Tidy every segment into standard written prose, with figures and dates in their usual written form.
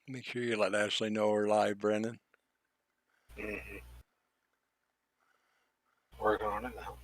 Make sure you let Ashley know we're live, Brendan. Mm-hmm. Working on it now.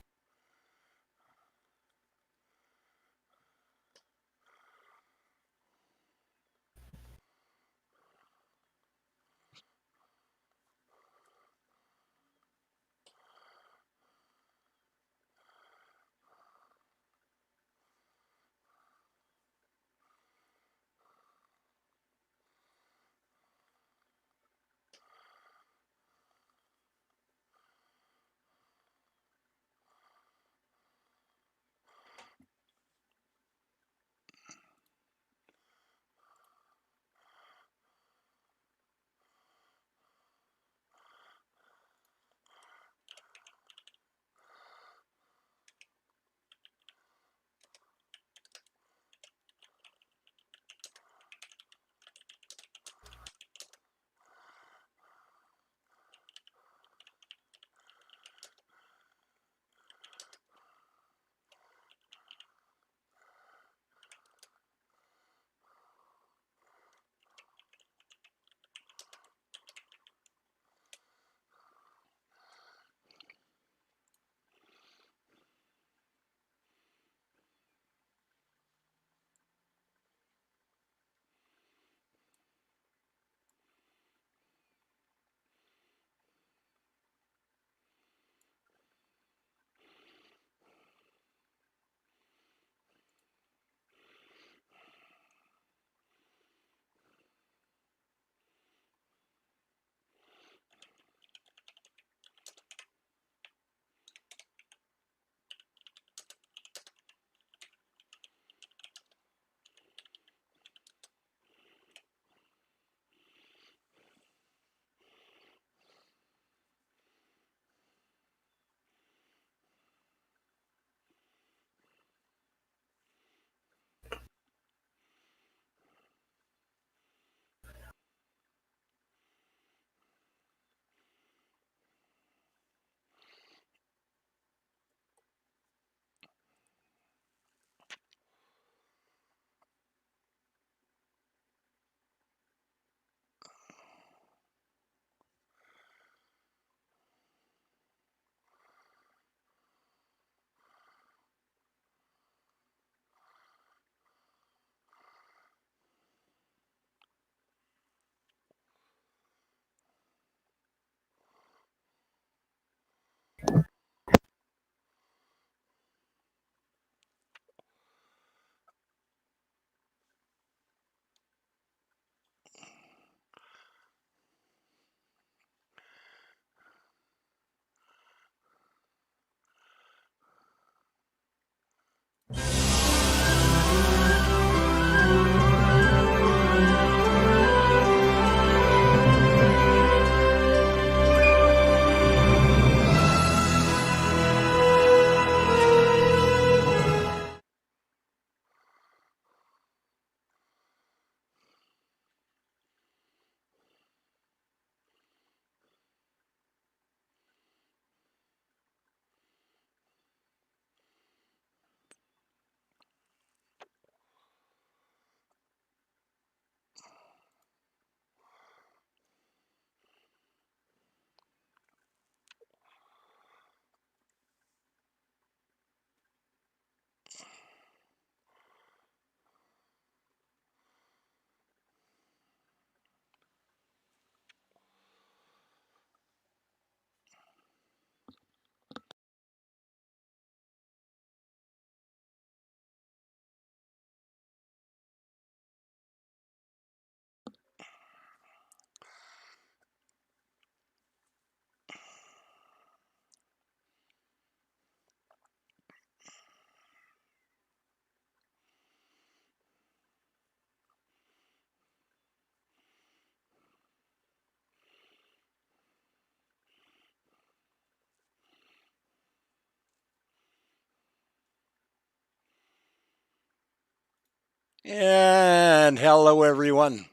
And hello, everyone.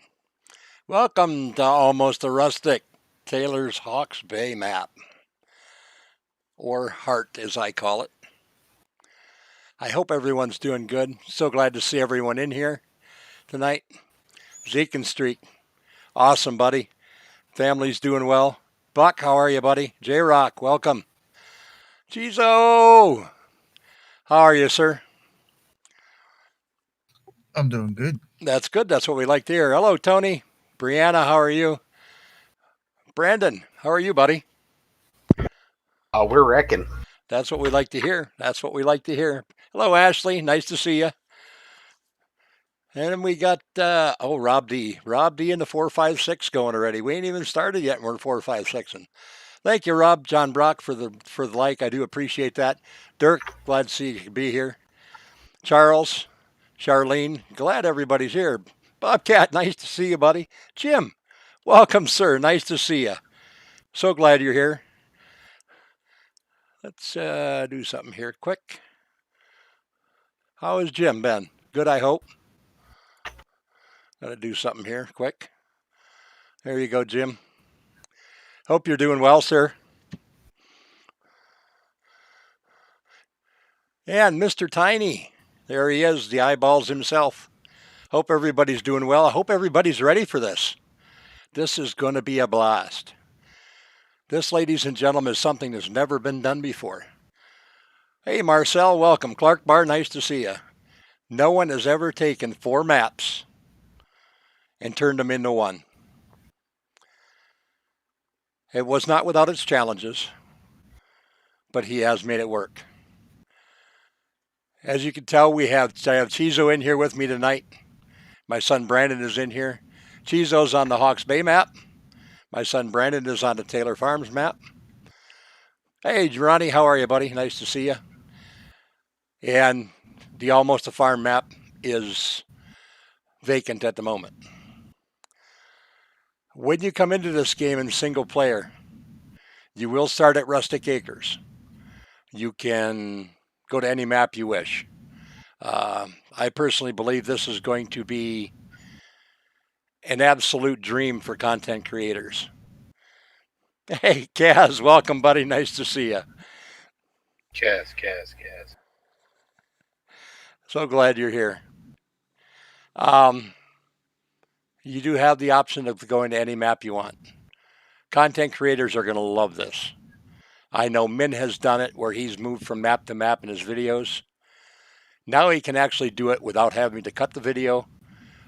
Welcome to Almost a Rustic, Taylor's Hawke's Bay map, or Heart as I call it. I hope everyone's doing good. So glad to see everyone in here tonight. Zeke and Streak, Awesome, buddy. Family's doing well. Buck, how are you, buddy? J-Rock, welcome. Chizo, how are you, sir? I'm doing good. That's good. That's what we like to hear. Hello, Tony. Brianna, how are you? Brandon, how are you, buddy? We're wrecking. That's what we like to hear. That's what we like to hear. Hello, Ashley. Nice to see you. And then we got, Rob D. Rob D in the 456 going already. We ain't even started yet, and we're 456. And thank you, Rob. John Brock for the like. I do appreciate that. Dirk, glad to see you be here. Charles, Charlene, glad everybody's here. Bobcat, nice to see you, buddy. Jim, welcome, sir. Nice to see you. So glad you're here. Let's do something here quick. How has Jim been? Good, I hope. Got to do something here quick. There you go, Jim. Hope you're doing well, sir. And Mr. Tiny, there he is, the eyeballs himself. Hope everybody's doing well. I hope everybody's ready for this. This is going to be a blast. This, ladies and gentlemen, is something that's never been done before. Hey, Marcel, welcome. Clark Bar, nice to see you. No one has ever taken 4 maps and turned them into one. It was not without its challenges, but he has made it work. As you can tell, I have Chizo in here with me tonight. My son Brandon is in here. Chizo's on the Hawks Bay map. My son Brandon is on the Taylor Farms map. Hey, Ronnie, how are you, buddy? Nice to see you. And the ALMOSTA farm map is vacant at the moment. When you come into this game in single player, you will start at Rustic Acres. You can go to any map you wish. I personally believe this is going to be an absolute dream for content creators. Hey, Kaz, welcome, buddy. Nice to see you. Kaz. So glad you're here. You do have the option of going to any map you want. Content creators are going to love this. I know Min has done it where he's moved from map to map in his videos. Now he can actually do it without having to cut the video,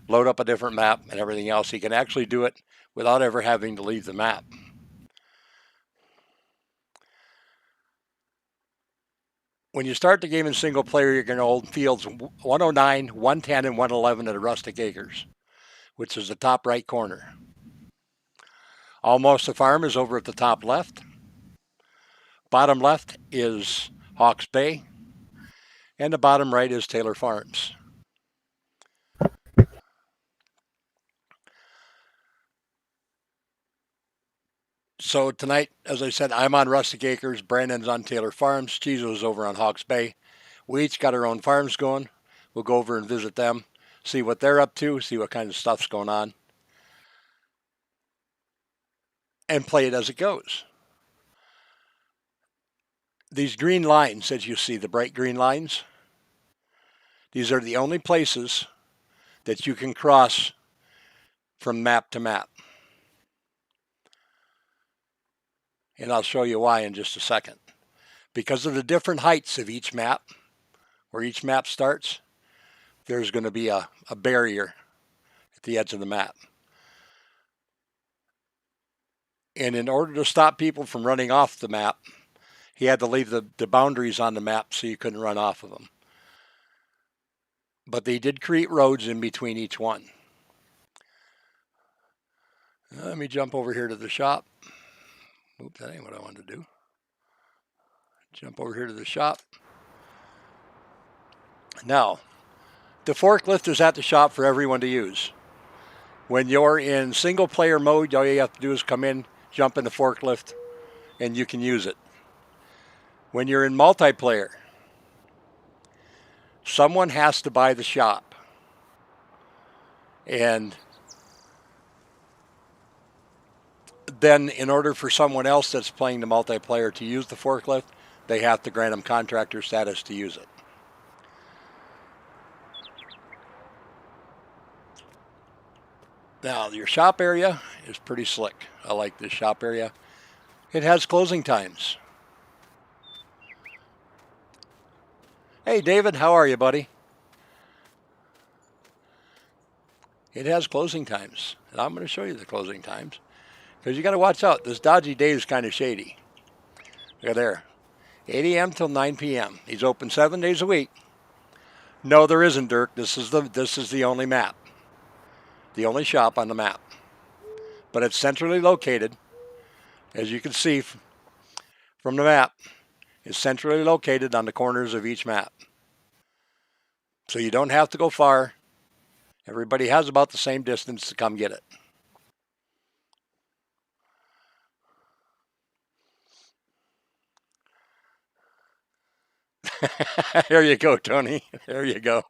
load up a different map, and everything else. He can actually do it without ever having to leave the map. When you start the game in single player, you're going to hold fields 109, 110, and 111 at the Rustic Acres, which is the top right corner. ALMOSTA farm is over at the top left. Bottom left is Hawks Bay, and the bottom right is Taylor Farms. So tonight, as I said, I'm on Rustic Acres, Brandon's on Taylor Farms, Chizo's over on Hawks Bay. We each got our own farms going. We'll go over and visit them, see what they're up to, see what kind of stuff's going on, and play it as it goes. These green lines that you see, the bright green lines, these are the only places that you can cross from map to map. And I'll show you why in just a second. Because of the different heights of each map, where each map starts, there's going to be a barrier at the edge of the map. And in order to stop people from running off the map, he had to leave the boundaries on the map so you couldn't run off of them. But they did create roads in between each one. Let me jump over here to the shop. Oops, that ain't what I wanted to do. Jump over here to the shop. Now, the forklift is at the shop for everyone to use. When you're in single player mode, all you have to do is come in, jump in the forklift, and you can use it. When you're in multiplayer, someone has to buy the shop. And then in order for someone else that's playing the multiplayer to use the forklift, they have to grant them contractor status to use it. Now, your shop area is pretty slick. I like this shop area. It has closing times. Hey, David, how are you, buddy? It has closing times, and I'm going to show you the closing times because you got to watch out. This Dodgy Dave is kind of shady. Look there, 8 a.m. till 9 p.m. He's open 7 days a week. No, there isn't, Dirk. This is the only map, the only shop on the map. But it's centrally located, as you can see from the map. It's centrally located on the corners of each map, so you don't have to go far. Everybody has about the same distance to come get it. There you go, Tony. There you go.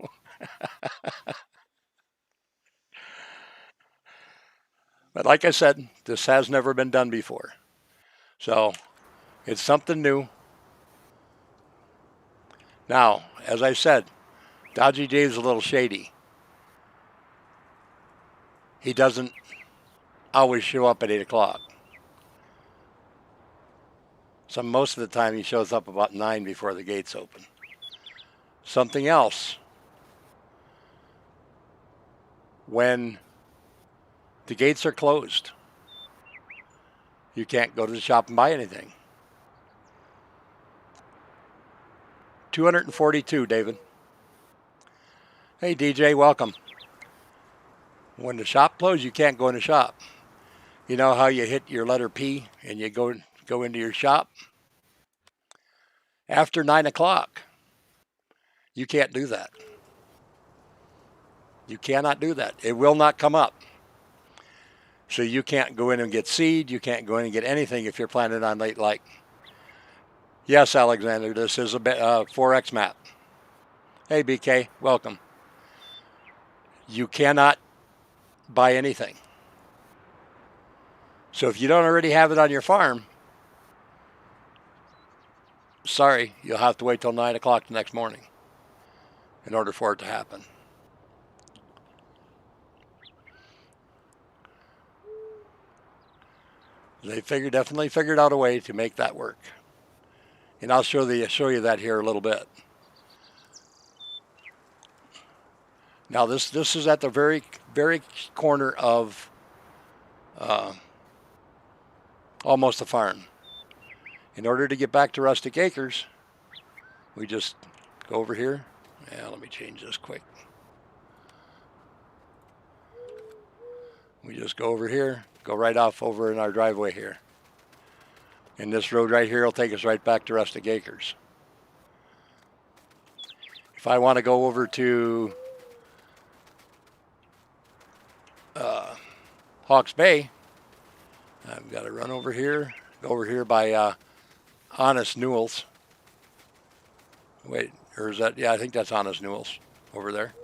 But like I said, this has never been done before. So it's something new. Now, as I said, Dodgy Dave's a little shady. He doesn't always show up at 8 o'clock. So most of the time he shows up about 9 before the gates open. Something else. When the gates are closed, you can't go to the shop and buy anything. 242, David. Hey, DJ, welcome. When the shop closed, you can't go in the shop. You know how you hit your letter P and you go into your shop? After 9 o'clock, you can't do that. You cannot do that. It will not come up. So you can't go in and get seed. You can't go in and get anything if you're planning on late light. Yes, Alexander, this is a 4X map. Hey, BK, welcome. You cannot buy anything. So if you don't already have it on your farm, sorry, you'll have to wait till 9 o'clock the next morning in order for it to happen. They definitely figured out a way to make that work. And I'll show you that here a little bit. Now this is at the very corner of Almosta farm. In order to get back to Rustic Acres, we just go over here. Yeah, let me change this quick. We just go over here, go right off over in our driveway here. And this road right here will take us right back to Rustic Acres. If I want to go over to Hawks Bay, I've got to run over here, go over here by Honest Newell's. Wait, or is that, yeah, I think that's Honest Newell's over there.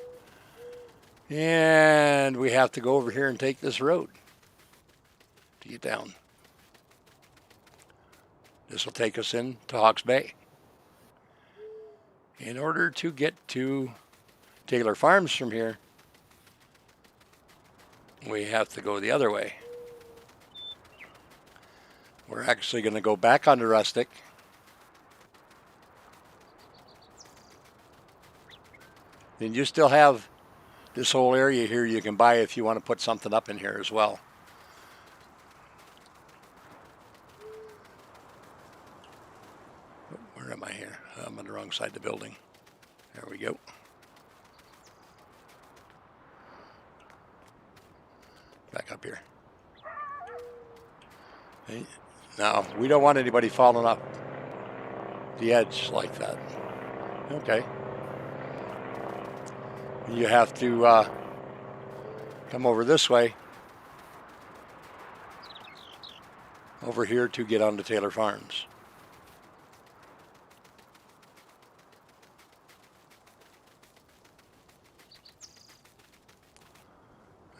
And we have to go over here and take this road to get down. This will take us in to Hawks Bay. In order to get to Taylor Farms from here, we have to go the other way. We're actually going to go back onto Rustic. Then you still have this whole area here you can buy if you want to put something up in here as well. Where am I here? I'm on the wrong side of the building. There we go. Back up here. Hey, now, we don't want anybody falling up the edge like that. Okay. You have to come over this way, over here to get onto Taylor Farms.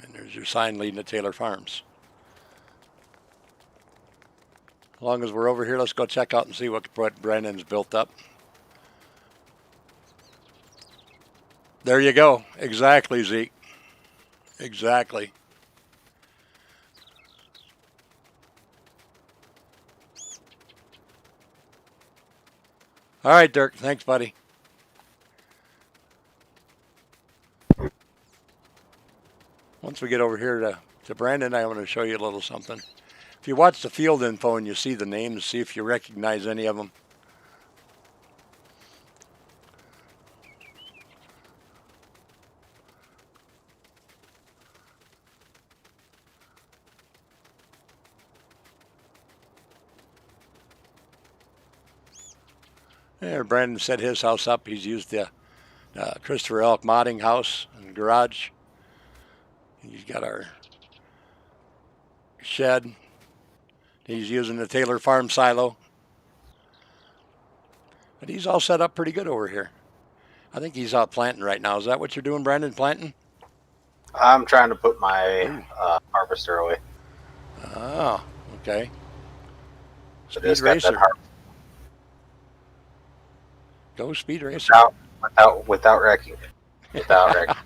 And there's your sign leading to Taylor Farms. As long as we're over here, let's go check out and see what Brennan's built up. There you go. Exactly, Zeke. Exactly. All right, Dirk. Thanks, buddy. Once we get over here to Brandon, I want to show you a little something. If you watch the field info and you see the names, see if you recognize any of them. There, Brandon set his house up. He's used the Christopher Elk modding house and garage. He's got our shed. He's using the Taylor Farm silo. But he's all set up pretty good over here. I think he's out planting right now. Is that what you're doing, Brandon, planting? I'm trying to put my harvester away. Oh, okay. So Speed just got racer. that Go Speed Racer. without wrecking. Without wrecking.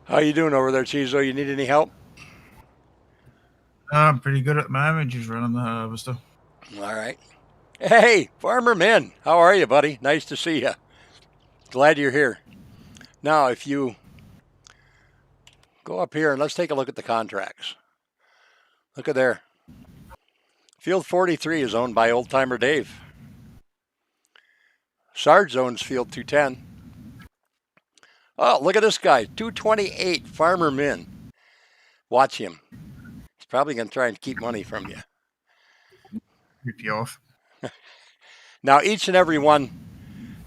How you doing over there, Chizo? You need any help? I'm pretty good at the moment, just running the harvester. All right. Hey, Farmer Min, how are you, buddy? Nice to see you. Glad you're here. Now, if you go up here and let's take a look at the contracts. Look at there. Field 43 is owned by Old Timer Dave. Sarge owns Field 210. Oh, look at this guy, 228, Farmer Min. Watch him. He's probably going to try and keep money from you. Rip you off. Now, each and every one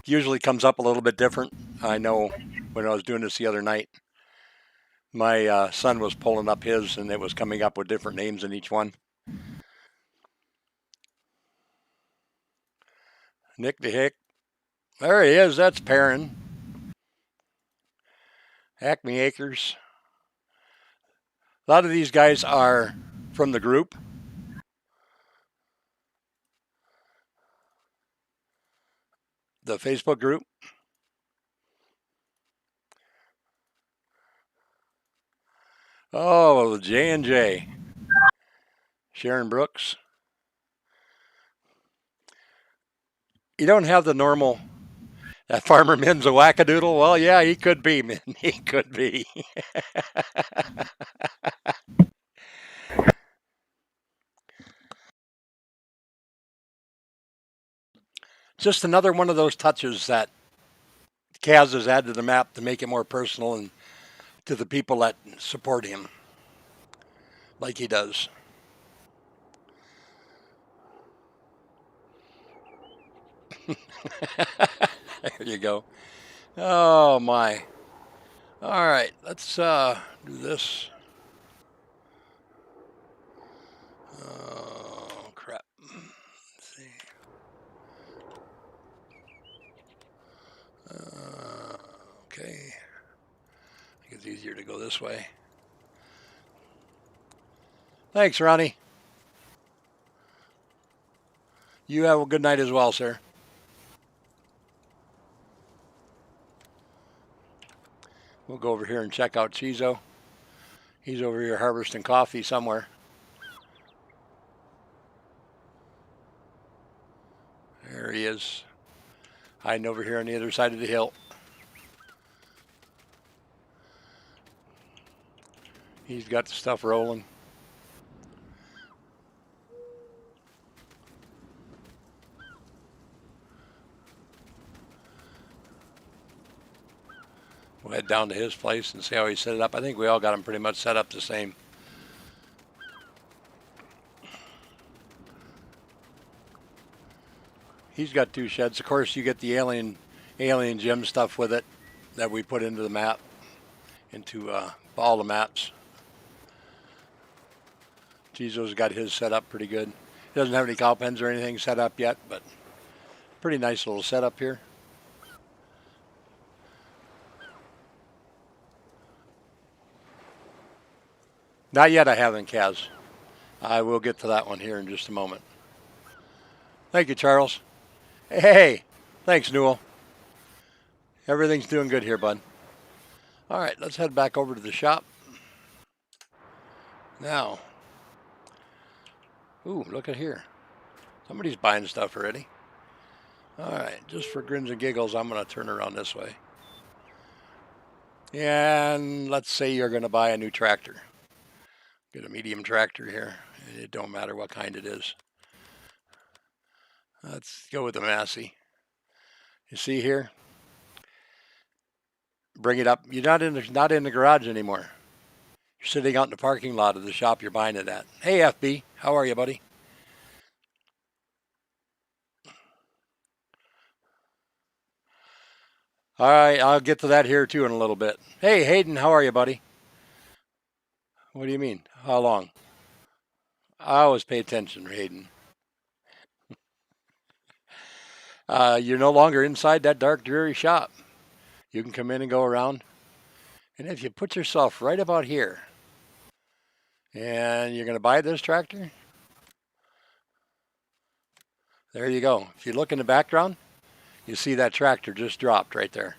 usually comes up a little bit different. I know when I was doing this the other night, my son was pulling up his, and it was coming up with different names in each one. Nick the Hick. There he is. That's Perrin. Acme Acres. A lot of these guys are from the group. The Facebook group. Oh, J&J. Sharon Brooks. You don't have the normal, that Farmer Min's a wackadoodle. Well, yeah, he could be, Min. He could be. Just another one of those touches that Kaz has added to the map to make it more personal and to the people that support him, like he does. There you go. Oh my. All right, let's do this. Oh crap. Let's see. Okay. I think it's easier to go this way. Thanks, Ronnie. You have a good night as well, sir. We'll go over here and check out Chizo. He's over here harvesting coffee somewhere. There he is, hiding over here on the other side of the hill. He's got the stuff rolling. We'll head down to his place and see how he set it up. I think we all got him pretty much set up the same. He's got two sheds. Of course, you get the alien gem stuff with it that we put into the map, into all the maps. Chizo's got his set up pretty good. He doesn't have any cow pens or anything set up yet, but pretty nice little setup here. Not yet, I haven't, Kaz. I will get to that one here in just a moment. Thank you, Charles. Hey, thanks, Newell. Everything's doing good here, bud. All right, let's head back over to the shop. Now, ooh, look at here. Somebody's buying stuff already. All right, just for grins and giggles, I'm going to turn around this way. And let's say you're going to buy a new tractor. Get a medium tractor here. It don't matter what kind it is. Let's go with the Massey. You see here? Bring it up. You're not in the garage anymore. You're sitting out in the parking lot of the shop you're buying it at. Hey, FB, how are you, buddy? All right, I'll get to that here too in a little bit. Hey, Hayden, how are you, buddy? What do you mean? How long? I always pay attention, Hayden. You're no longer inside that dark, dreary shop. You can come in and go around. And if you put yourself right about here, and you're going to buy this tractor, there you go. If you look in the background, you see that tractor just dropped right there.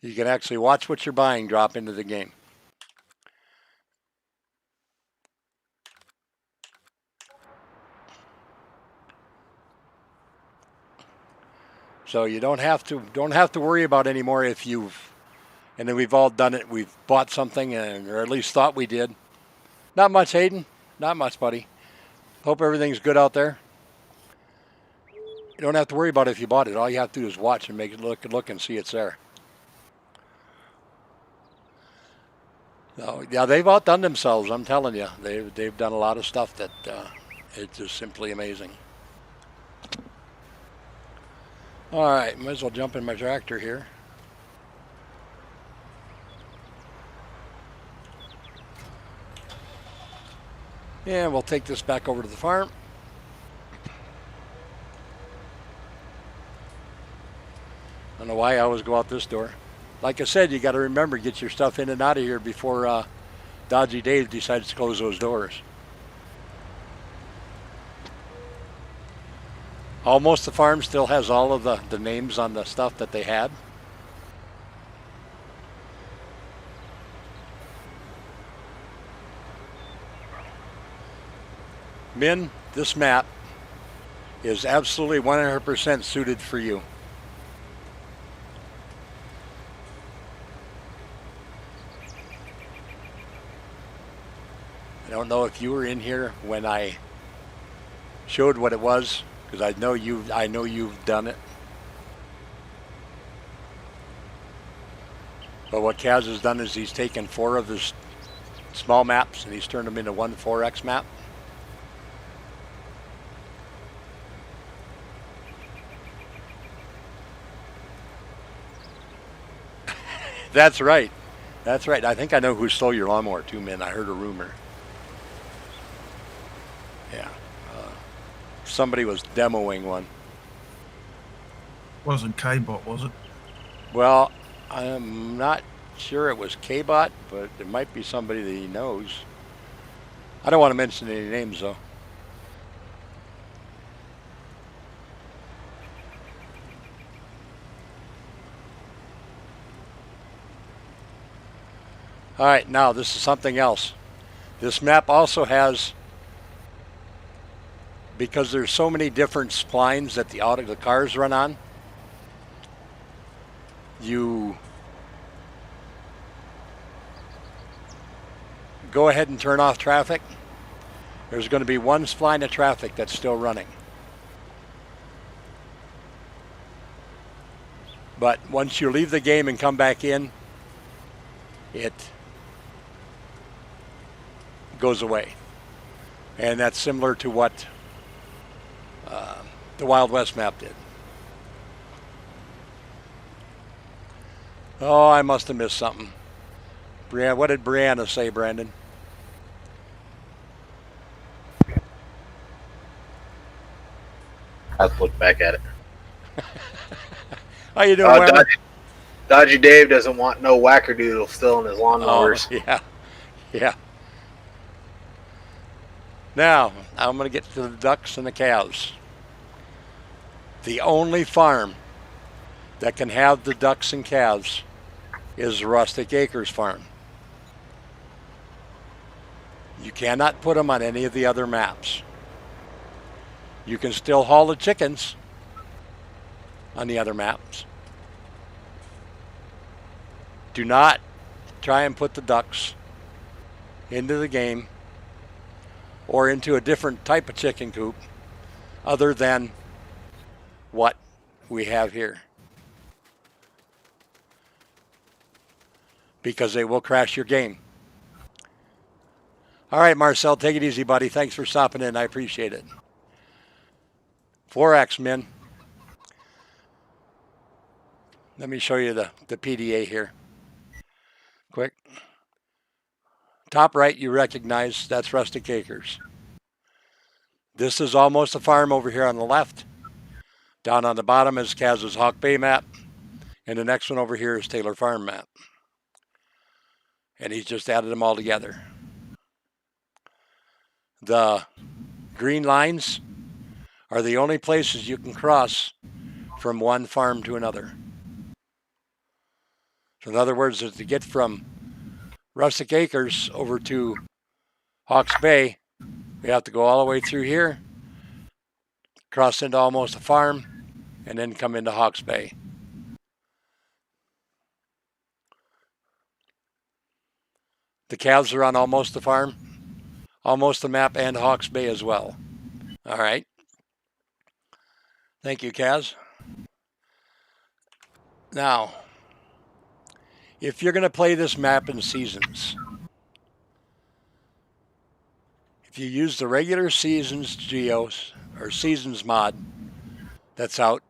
You can actually watch what you're buying drop into the game. So you don't have to worry about anymore if you've, and then we've all done it. We've bought something, or at least thought we did. Not much, Hayden. Not much, buddy. Hope everything's good out there. You don't have to worry about it if you bought it. All you have to do is watch and make it look and see it's there. So, yeah, they've outdone themselves. I'm telling you, they've done a lot of stuff that it's just simply amazing. All right, might as well jump in my tractor here. And we'll take this back over to the farm. I don't know why I always go out this door. Like I said, you got to remember, get your stuff in and out of here before Dodgy Dave decides to close those doors. Almost the farm still has all of the names on the stuff that they had. Min, this map is absolutely 100% suited for you. I don't know if you were in here when I showed what it was, because I know you've done it. But what Kaz has done is he's taken 4 of his small maps and he's turned them into one 4X map. That's right. That's right. I think I know who stole your lawnmower too, man. I heard a rumor. Yeah. Somebody was demoing one. Wasn't K-Bot, was it? Well, I'm not sure it was K-Bot, but it might be somebody that he knows. I don't want to mention any names, though. All right, now this is something else. This map also has, because there's so many different splines that the cars run on, you go ahead and turn off traffic. There's going to be one spline of traffic that's still running. But once you leave the game and come back in, it goes away. And that's similar to what the Wild West map did. Oh, I must have missed something. What did Brianna say, Brandon? I have to look back at it. How you doing, Whammer? Dodgy Dave doesn't want no wackerdoodle still in his lawnmowers. Oh, yeah. Yeah. Now, I'm going to get to the ducks and the calves. The only farm that can have the ducks and calves is Rustic Acres Farm. You cannot put them on any of the other maps. You can still haul the chickens on the other maps. Do not try and put the ducks into the game or into a different type of chicken coop other than what we have here, because they will crash your game. All right, Marcel, take it easy, buddy. Thanks for stopping in. I appreciate it. 4X, men. Let me show you the PDA here. Quick. Top right, you recognize that's Rustic Acres. This is almost a farm over here on the left. Down on the bottom is Kaz's Hawk Bay map. And the next one over here is Taylor Farm map. And he's just added them all together. The green lines are the only places you can cross from one farm to another. So in other words, to get from Rustic Acres over to Hawks Bay, we have to go all the way through here, cross into almost a farm, and then come into Hawks Bay. The calves are on almost the farm, almost the map, and Hawks Bay as well. All right. Thank you, Kaz. Now, if you're going to play this map in seasons, if you use the regular seasons geos or seasons mod that's out,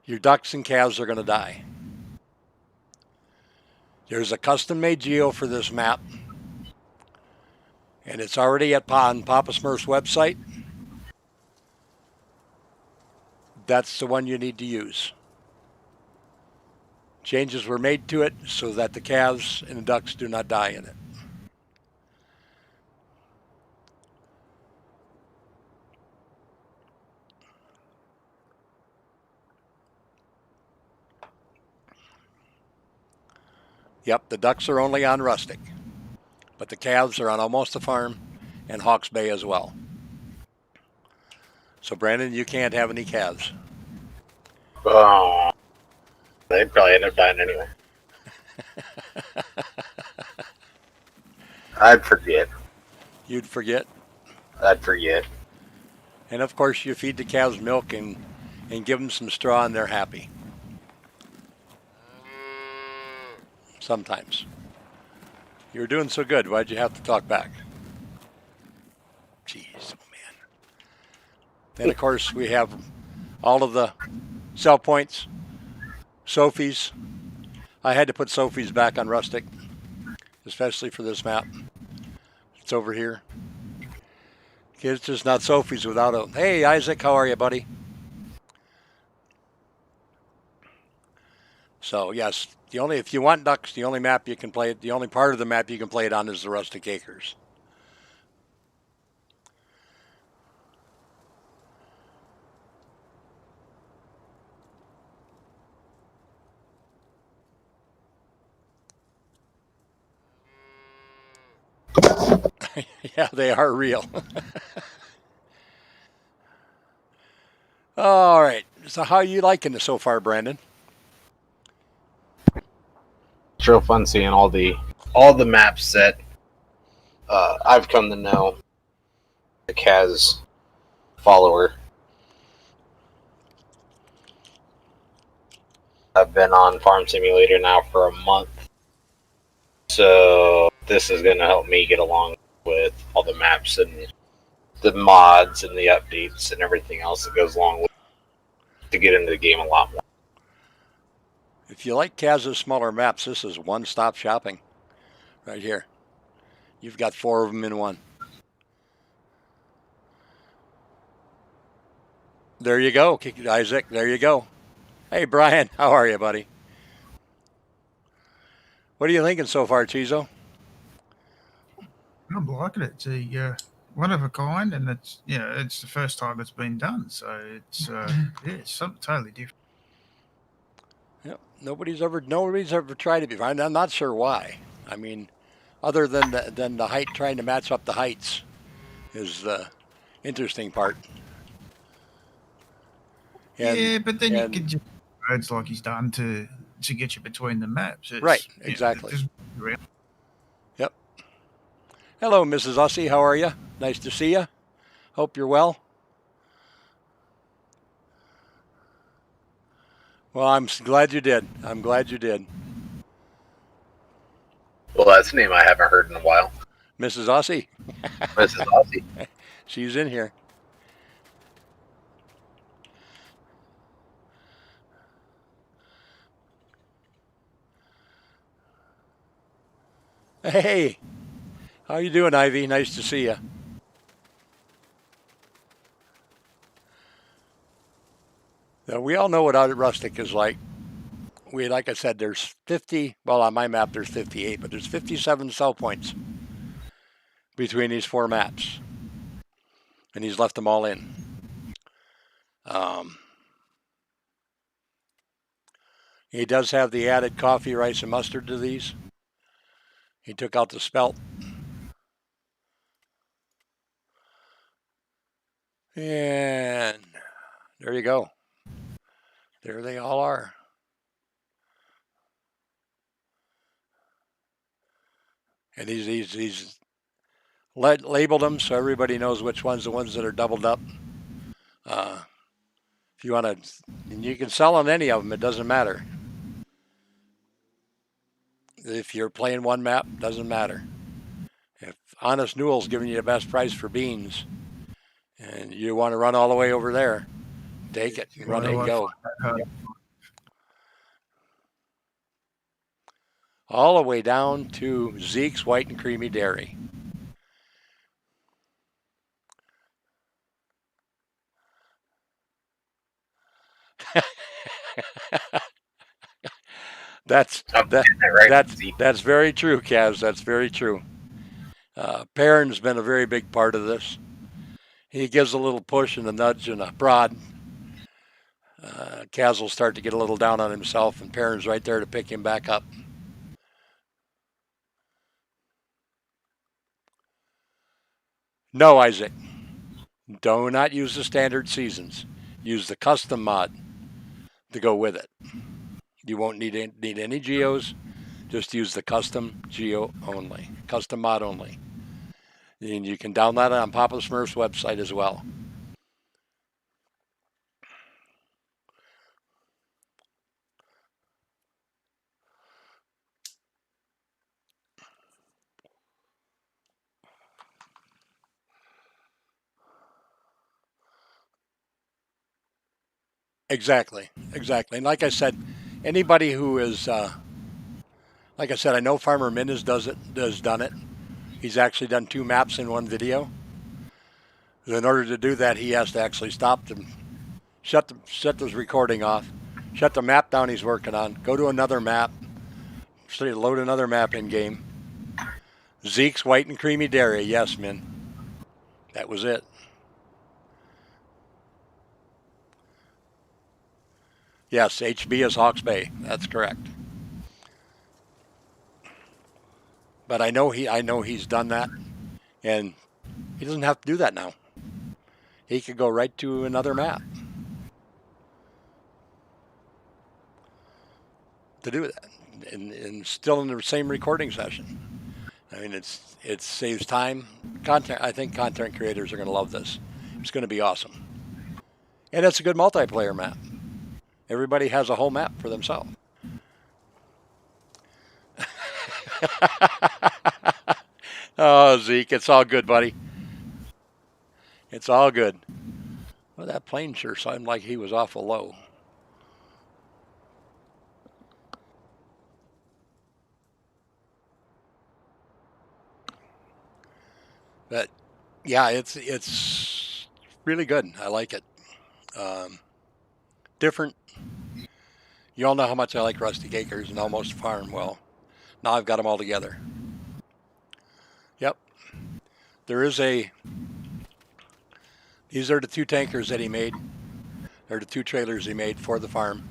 your ducks and calves are going to die. There's a custom-made geo for this map, and it's already on Papa Smurf's website. That's the one you need to use. Changes were made to it so that the calves and the ducks do not die in it. Yep, the ducks are only on Rustic, but the calves are on Amosta Farm and Hawks Bay as well. So Brandon, you can't have any calves. Oh, they'd probably end up dying anyway. I'd forget. You'd forget. I'd forget. And of course you feed the calves milk and give them some straw and they're happy. Sometimes. You were doing so good, why'd you have to talk back? Jeez, oh man. Then of course we have all of the sell points, Sophie's. I had to put Sophie's back on Rustic, especially for this map. It's over here. It's just not Sophie's without a, hey Isaac, how are you, buddy? So yes, if you want ducks, the only map you can play it, the only part of the map you can play it on is the Rustic Acres. Yeah, they are real. All right. So how are you liking it so far, Brandon? It's real fun seeing all the maps that I've come to know the Kaz follower. I've been on Farm Simulator now for a month, so this is going to help me get along with all the maps and the mods and the updates and everything else that goes along with it to get into the game a lot more. If you like Kaz's smaller maps, this is one-stop shopping right here. You've got 4 of them in one. There you go, Isaac. There you go. Hey, Brian. How are you, buddy? What are you thinking so far, Chizo? I'm liking it. It's a one of a kind, and it's it's the first time it's been done. So it's it's something totally different. Yeah, nobody's ever tried it before. I'm not sure why. I mean, other than the height, trying to match up the heights is interesting part. And, yeah, but then you can just roads like he's done to get you between the maps. Right, exactly. Yep. Hello, Mrs. Ussie. How are you? Nice to see you. Hope you're well. Well, I'm glad you did. I'm glad you did. Well, that's a name I haven't heard in a while. Mrs. Ussie. Mrs. Aussie. She's in here. Hey, how you doing, Ivy? Nice to see you. Now, we all know what Rustic is like. Like I said, there's 50, well, on my map there's 58, but there's 57 sell points between these 4 maps. And he's left them all in. He does have the added coffee, rice, and mustard to these. He took out the spelt. And there you go. There they all are. And he's labeled them so everybody knows which one's the ones that are doubled up. If you want to, you can sell on any of them. It doesn't matter. If you're playing one map, doesn't matter. If Honest Newell's giving you the best price for beans, and you want to run all the way over there, take it, run it and go. All the way down to Zeke's White and Creamy Dairy. That's very true, Kaz. That's very true. Perrin's been a very big part of this. He gives a little push and a nudge and a prod. Kaz will start to get a little down on himself, and Perrin's right there to pick him back up. No, Isaac. Do not use the standard seasons. Use the custom mod to go with it. You won't need any geos. Just use the custom geo only, custom mod only. And you can download it on Papa Smurf's website as well. Exactly. And like I said, anybody who is, like I said, I know Farmer Min has done it. He's actually done 2 maps in one video. In order to do that, he has to actually stop them, shut this recording off, shut the map down he's working on, go to another map, load another map in game. Zeke's White and Creamy Dairy, yes, Min. That was it. Yes, HB is Hawks Bay. That's correct. But I know he's done that, and he doesn't have to do that now. He could go right to another map to do that, and still in the same recording session. I mean, it saves time. I think content creators are going to love this. It's going to be awesome, and it's a good multiplayer map. Everybody has a whole map for themselves. Oh, Zeke, it's all good, buddy. It's all good. Well, that plane sure sounded like he was awful low. But yeah, it's really good. I like it. Different. You all know how much I like Rustic Acres and Almost Farm. Well, now I've got them all together. Yep. There is these are the 2 tankers that he made. They're the 2 trailers he made for the farm.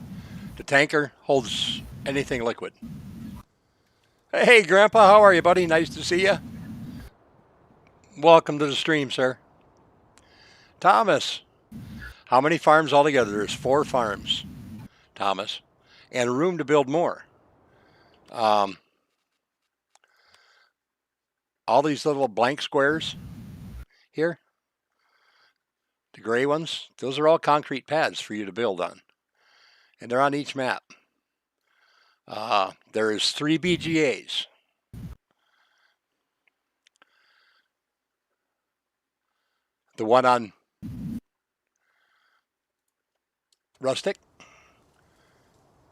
The tanker holds anything liquid. Hey, Grandpa, how are you, buddy? Nice to see you. Welcome to the stream, sir. Thomas, how many farms altogether? There's 4 farms, Thomas, and room to build more. All these little blank squares here, the gray ones, those are all concrete pads for you to build on. And they're on each map. There is 3 BGAs. The one on Rustic.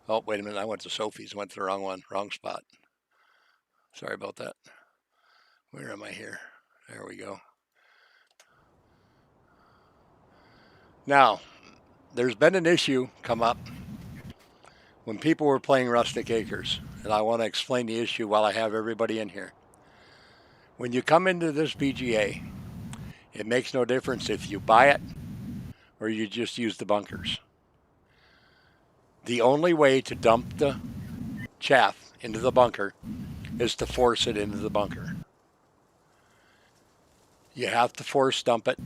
Oh, wait a minute. I went to Sophie's. Went to the wrong one. Wrong spot. Sorry about that. Where am I here? There we go. Now, there's been an issue come up when people were playing Rustic Acres, and I want to explain the issue while I have everybody in here. When you come into this BGA, it makes no difference if you buy it or you just use the bunkers. The only way to dump the chaff into the bunker is to force it into the bunker. You have to force dump it.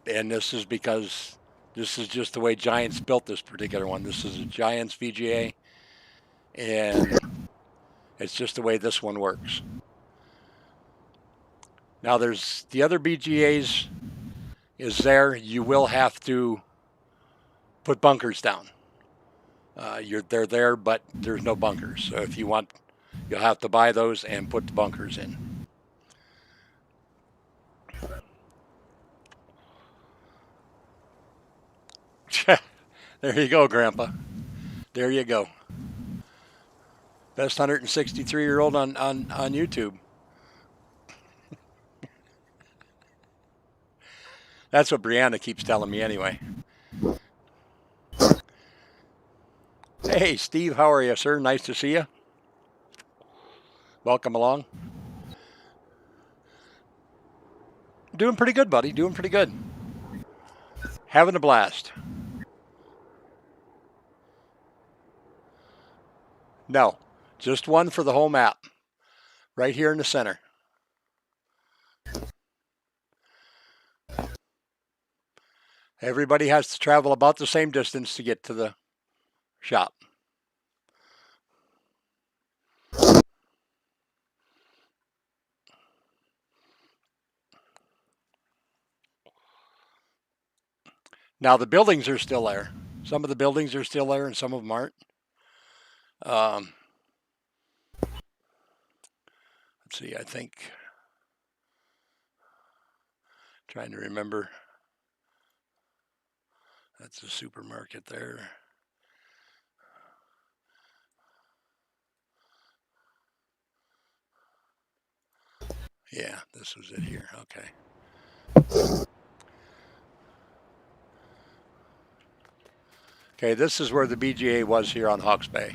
And this is because this is just the way Giants built this particular one. This is a Giants VGA, and it's just the way this one works. Now there's the other BGAs is there. You will have to put bunkers down. They're there, but there's no bunkers. So if you want, you'll have to buy those and put the bunkers in. There you go, Grandpa. There you go. Best 163-year-old on YouTube. That's what Brianna keeps telling me anyway. Hey, Steve, how are you, sir? Nice to see you. Welcome along. Doing pretty good, buddy. Doing pretty good. Having a blast. No, just one for the whole map. Right here in the center. Everybody has to travel about the same distance to get to the shop. Now the buildings are still there. Some of the buildings are still there and some of them aren't. Let's see, I think, trying to remember. That's a supermarket there. Yeah, this was it here. Okay. Okay, this is where the BGA was here on Hawks Bay.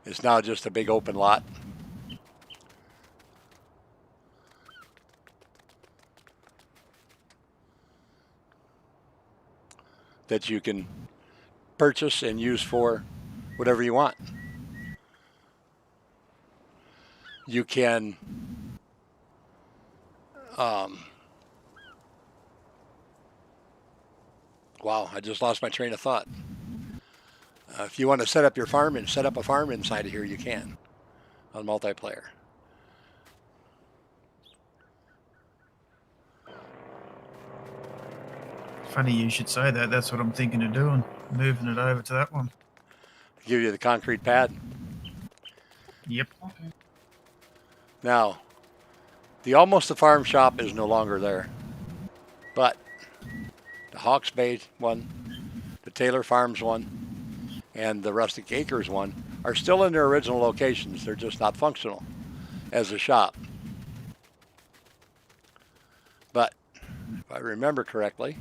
It's now just a big open lot. That you can purchase and use for whatever you want. You can wow, I just lost my train of thought. If you want to set up your farm and set up a farm inside of here, you can on multiplayer. Funny you should say that. That's what I'm thinking of doing. Moving it over to that one. Give you the concrete pad. Yep. Now, the Almosta farm shop is no longer there. But the Hawks Bay one, the Taylor Farms one, and the Rustic Acres one are still in their original locations. They're just not functional as a shop. But if I remember correctly,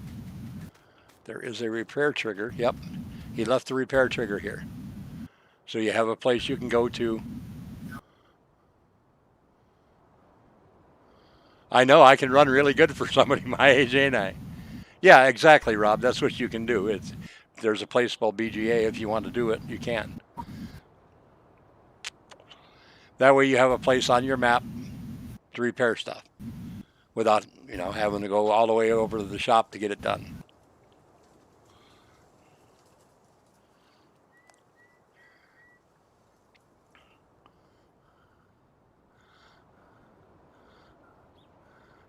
there is a repair trigger. Yep, he left the repair trigger here. So you have a place you can go to. I know I can run really good for somebody my age, ain't I? Yeah, exactly, Rob. That's what you can do. There's a place called BGA. If you want to do it, you can. That way you have a place on your map to repair stuff. without, having to go all the way over to the shop to get it done.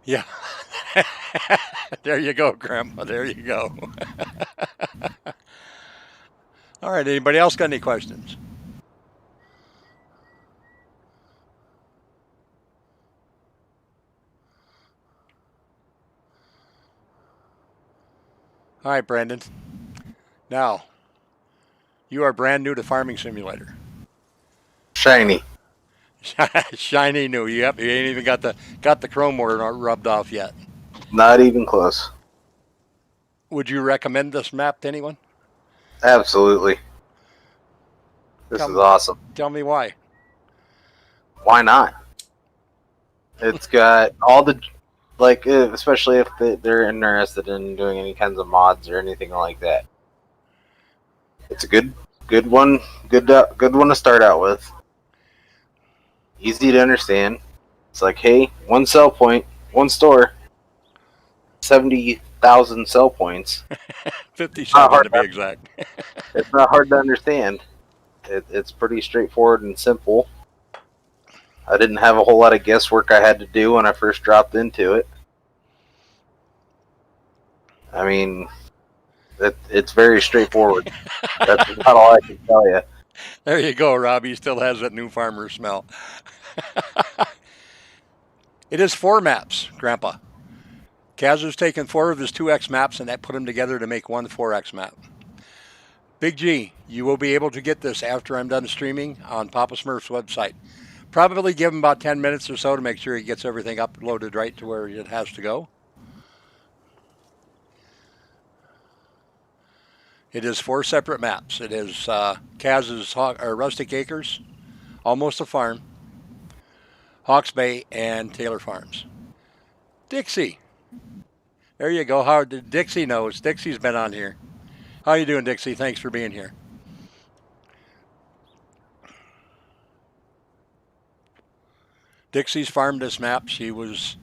Yeah. There you go, Grandma. There you go. All right. Anybody else got any questions? All right, Brandon. Now, you are brand new to Farming Simulator. Shiny. Shiny new. Yep. You ain't even got the chrome rubbed off yet. Not even close. Would you recommend this map to anyone? Absolutely. This is awesome. Tell me why. Why not? It's got all the, especially if they're interested in doing any kinds of mods or anything like that. It's a good one. Good one to start out with. Easy to understand. It's like, hey, one sell point, one store, 70,000 sell points. 57 to be exact. It's not hard to understand. It's pretty straightforward and simple. I didn't have a whole lot of guesswork I had to do when I first dropped into it. I mean, it's very straightforward. That's about all I can tell you. There you go, Rob. He still has that new farmer smell. It is 4 maps, Grandpa. Kaz has taken 4 of his 2X maps and that put them together to make one 4X map. Big G, you will be able to get this after I'm done streaming on Papa Smurf's website. Probably give him about 10 minutes or so to make sure he gets everything uploaded right to where it has to go. It is 4 separate maps. It is Kaz's Rustic Acres, Almosta Farm, Hawks Bay, and Taylor Farms. Dixie. There you go. How did Dixie knows? Dixie's been on here. How you doing, Dixie? Thanks for being here. Dixie's farmed this map. She was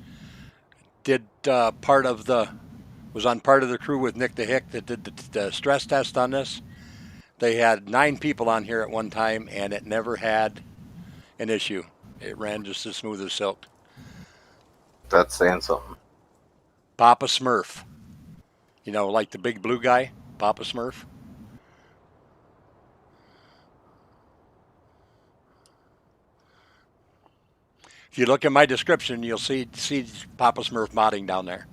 on part of the crew with Nick the Hick that did the stress test on this. They had 9 people on here at one time, and it never had an issue. It ran just as smooth as silk. That's saying something. Papa Smurf. Like the big blue guy, Papa Smurf. If you look at my description, you'll see Papa Smurf modding down there.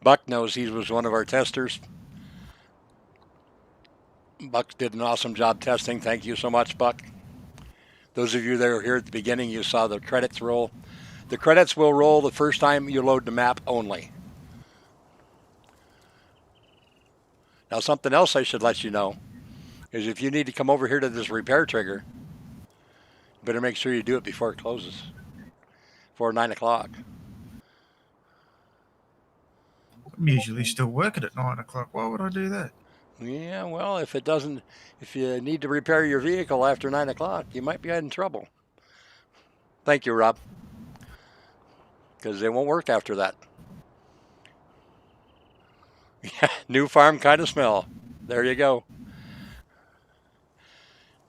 Buck knows he was one of our testers. Buck did an awesome job testing. Thank you so much, Buck. Those of you that were here at the beginning, you saw the credits roll. The credits will roll the first time you load the map only. Now, something else I should let you know is if you need to come over here to this repair trigger, you better make sure you do it before it closes, before 9 o'clock. I'm usually still working at 9 o'clock. Why would I do that? Yeah, well, if you need to repair your vehicle after 9 o'clock, you might be in trouble. Thank you, Rob. Because they won't work after that. New farm kind of smell. There you go.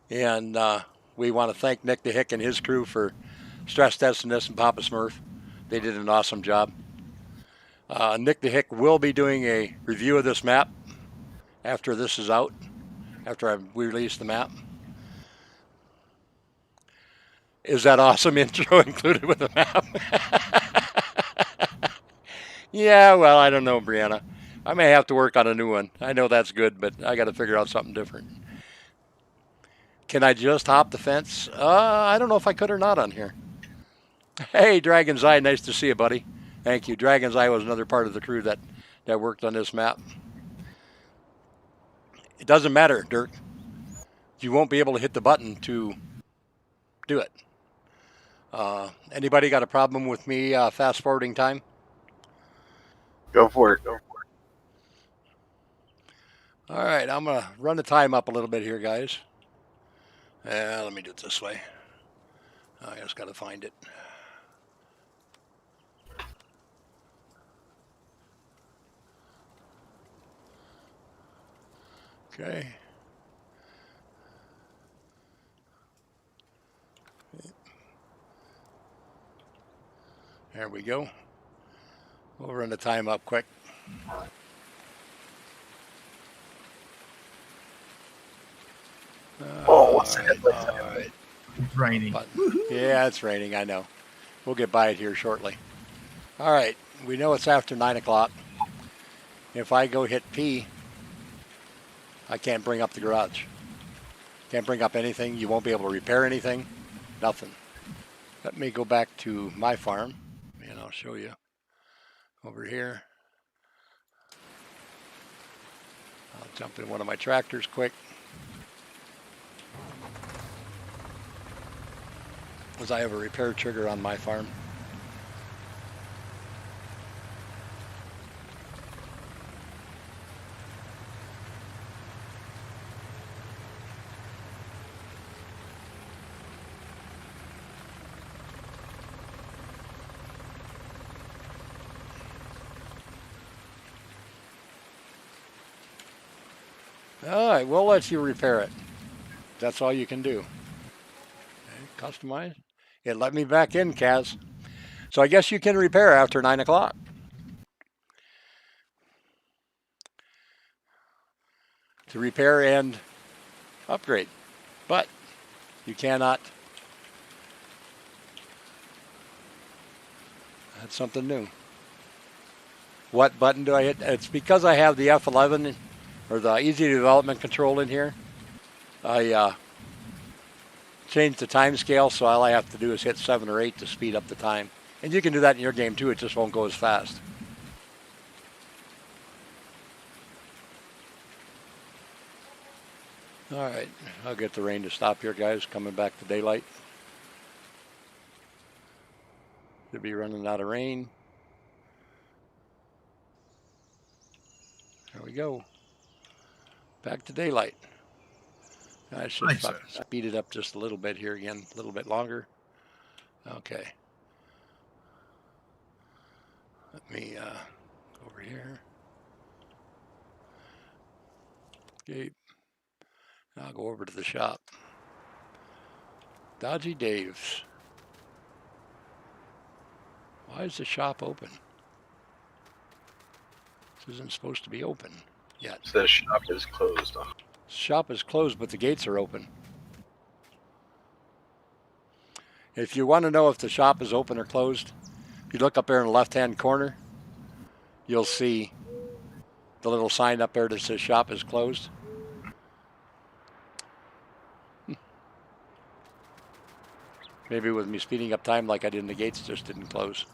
And we want to thank Nick the Hick and his crew for stress testing this and Papa Smurf. They did an awesome job. Nick the Hick will be doing a review of this map after this is out, after we release the map. Is that awesome intro included with the map? Yeah, well, I don't know, Brianna. I may have to work on a new one. I know that's good, but I got to figure out something different. Can I just hop the fence? I don't know if I could or not on here. Hey, Dragon's Eye, nice to see you, buddy. Thank you. Dragon's Eye was another part of the crew that worked on this map. It doesn't matter, Dirk. You won't be able to hit the button to do it. Anybody got a problem with me fast forwarding time? Go for it. All right, I'm going to run the time up a little bit here, guys. Let me do it this way. I just got to find it. Okay. There we go. We'll run the time up quick. What's the All headlights? right. It's raining. Yeah, it's raining, I know. We'll get by it here shortly. All right, we know it's after 9 o'clock. If I go hit P, I can't bring up the garage. Can't bring up anything. You won't be able to repair anything. Nothing. Let me go back to my farm, and I'll show you over here. I'll jump in one of my tractors quick. Because I have a repair trigger on my farm. All right, we'll let you repair it. That's all you can do. Okay, customize. It let me back in, Kaz. So I guess you can repair after 9 o'clock. To repair and upgrade. But you cannot. That's something new. What button do I hit? It's because I have the F11 or the easy development control in here. I changed the time scale, so all I have to do is hit 7 or 8 to speed up the time. And you can do that in your game too, it just won't go as fast. All right, I'll get the rain to stop here, guys, coming back to daylight. Should be running out of rain. There we go. Back to daylight. I should speed it up just a little bit here again, a little bit longer. Okay. Let me go over here. Okay. I'll go over to the shop. Dodgy Dave's. Why is the shop open? This isn't supposed to be open yet. The shop is closed. Shop is closed, but the gates are open. If you want to know if the shop is open or closed, if you look up there in the left-hand corner, you'll see the little sign up there that says shop is closed. Maybe with me speeding up time like I did in the gates, just didn't close.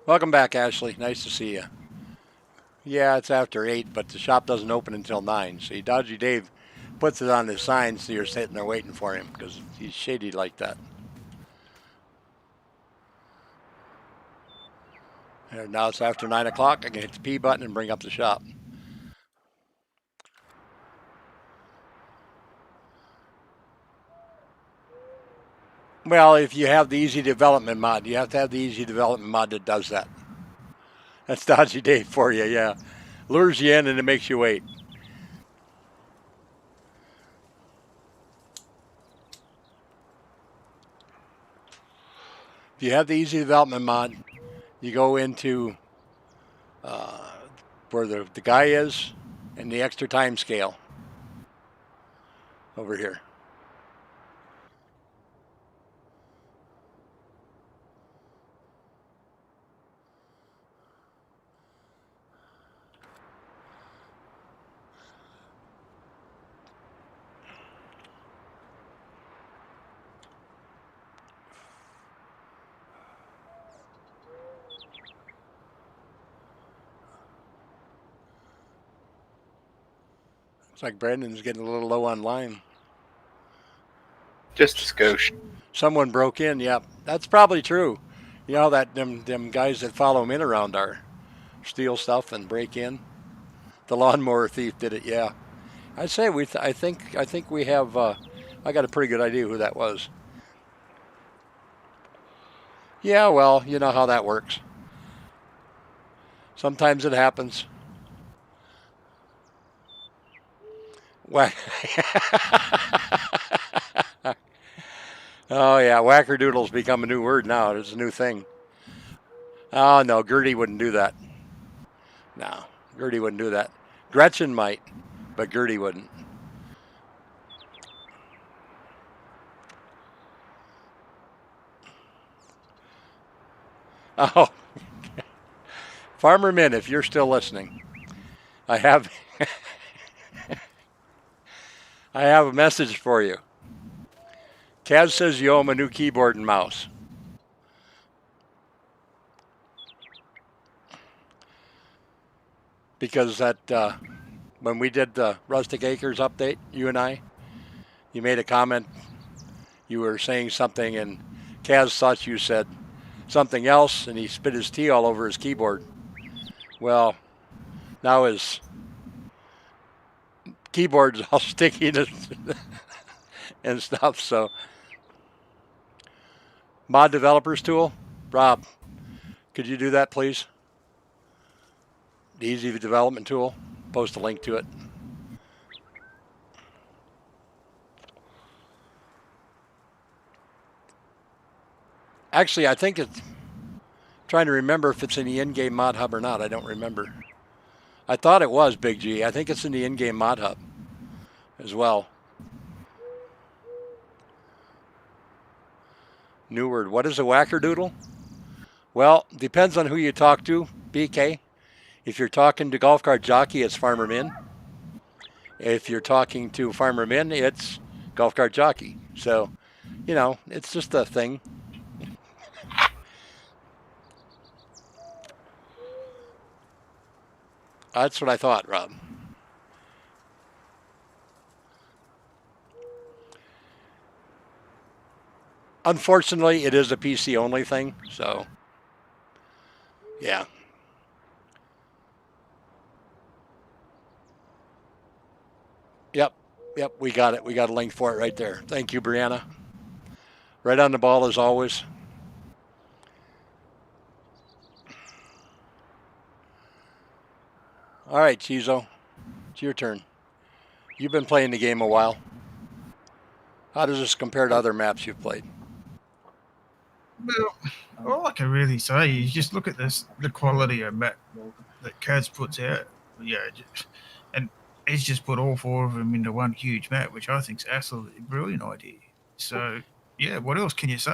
Welcome back, Ashley. Nice to see you. Yeah, it's after 8, but the shop doesn't open until 9. See, Dodgy Dave puts it on his sign so you're sitting there waiting for him because he's shady like that. And now it's after 9 o'clock. I can hit the P button and bring up the shop. Well, if you have the easy development mod, you have to have the easy development mod that does that. That's Dodgy Dave for you, yeah. Lures you in and it makes you wait. If you have the easy development mod, you go into where the guy is and the extra time scale over here. It's like Brandon's getting a little low on lime. Just a skosh. Someone broke in, yeah. That's probably true. You know that them guys that follow him in around are steal stuff and break in. The lawnmower thief did it. Yeah, I'd say I think we have. I got a pretty good idea who that was. Yeah, well, you know how that works. Sometimes it happens. Oh yeah, wackerdoodle's become a new word now. It's a new thing. Oh no, Gertie wouldn't do that. No, Gertie wouldn't do that. Gretchen might, but Gertie wouldn't. Oh, Farmer Min, if you're still listening, I have I have a message for you. Kaz says you owe him a new keyboard and mouse. Because when we did the Rustic Acres update, you and I, you made a comment. You were saying something, and Kaz thought you said something else, and he spit his tea all over his keyboard. Well, now his keyboard's all sticky and stuff. So, mod developers tool, Rob, could you do that, please? The easy development tool. Post a link to it. Actually, I think it's trying to remember if it's in the in-game mod hub or not. I don't remember. I thought it was Big G. I think it's in the in-game mod hub as well. New word. What is a wackerdoodle? Well, depends on who you talk to, BK. If you're talking to Golf Cart Jockey, it's Farmer Min. If you're talking to Farmer Min, it's Golf Cart Jockey. So, you know, it's just a thing. That's what I thought, Rob. Unfortunately, it is a PC only thing, so yeah. Yep, we got it. We got a link for it right there. Thank you, Brianna. Right on the ball as always. All right, Chizo, it's your turn. You've been playing the game a while. How does this compare to other maps you've played? Well, all I can really say is just look at the quality of map that Kaz puts out. Yeah, and he's just put all four of them into one huge map, which I think is absolutely brilliant idea. So, yeah, what else can you say?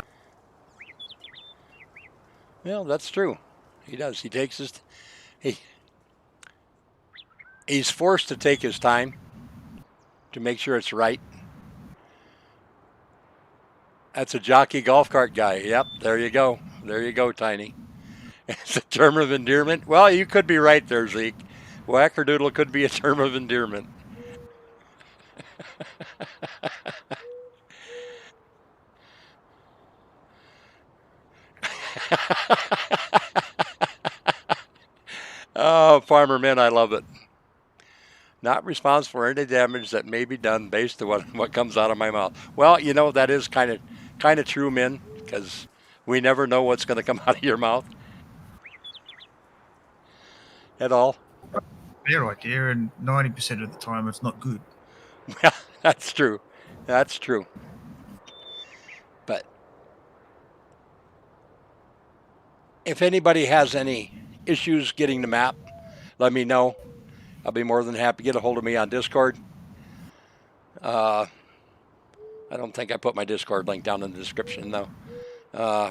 Well, that's true. He does. He takes his... He's forced to take his time to make sure it's right. That's a jockey golf cart guy. Yep, there you go. There you go, Tiny. It's a term of endearment. Well, you could be right there, Zeke. Wackerdoodle could be a term of endearment. Oh, Farmer Min, I love it. Not responsible for any damage that may be done based on what comes out of my mouth. Well, you know, that is kind of true, Min, because we never know what's going to come out of your mouth at all. Fair idea, and 90% of the time it's not good. Yeah, that's true. That's true. But if anybody has any issues getting the map, let me know. I'll be more than happy to get a hold of me on Discord. I don't think I put my Discord link down in the description, though.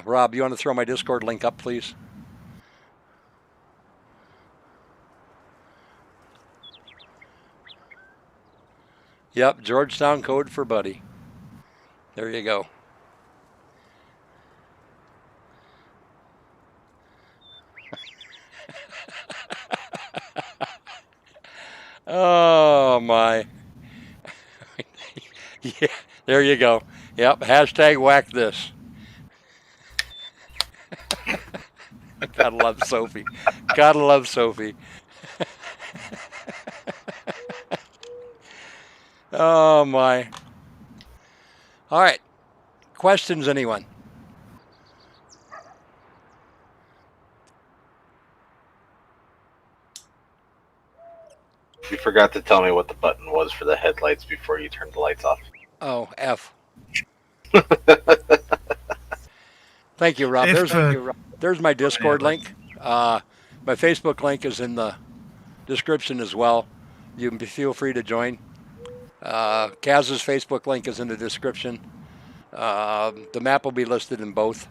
Rob, you want to throw my Discord link up, please? Yep, Georgetown code for Buddy. There you go. Oh, my. Yeah, there you go. Yep, hashtag whack this. Gotta love Sophie. Gotta love Sophie. Oh my. All right. Questions, anyone? You forgot to tell me what the button was for the headlights before you turned the lights off. Oh, F. Thank you, Rob. There's my Discord link. My Facebook link is in the description as well. You can feel free to join. Kaz's Facebook link is in the description. The map will be listed in both.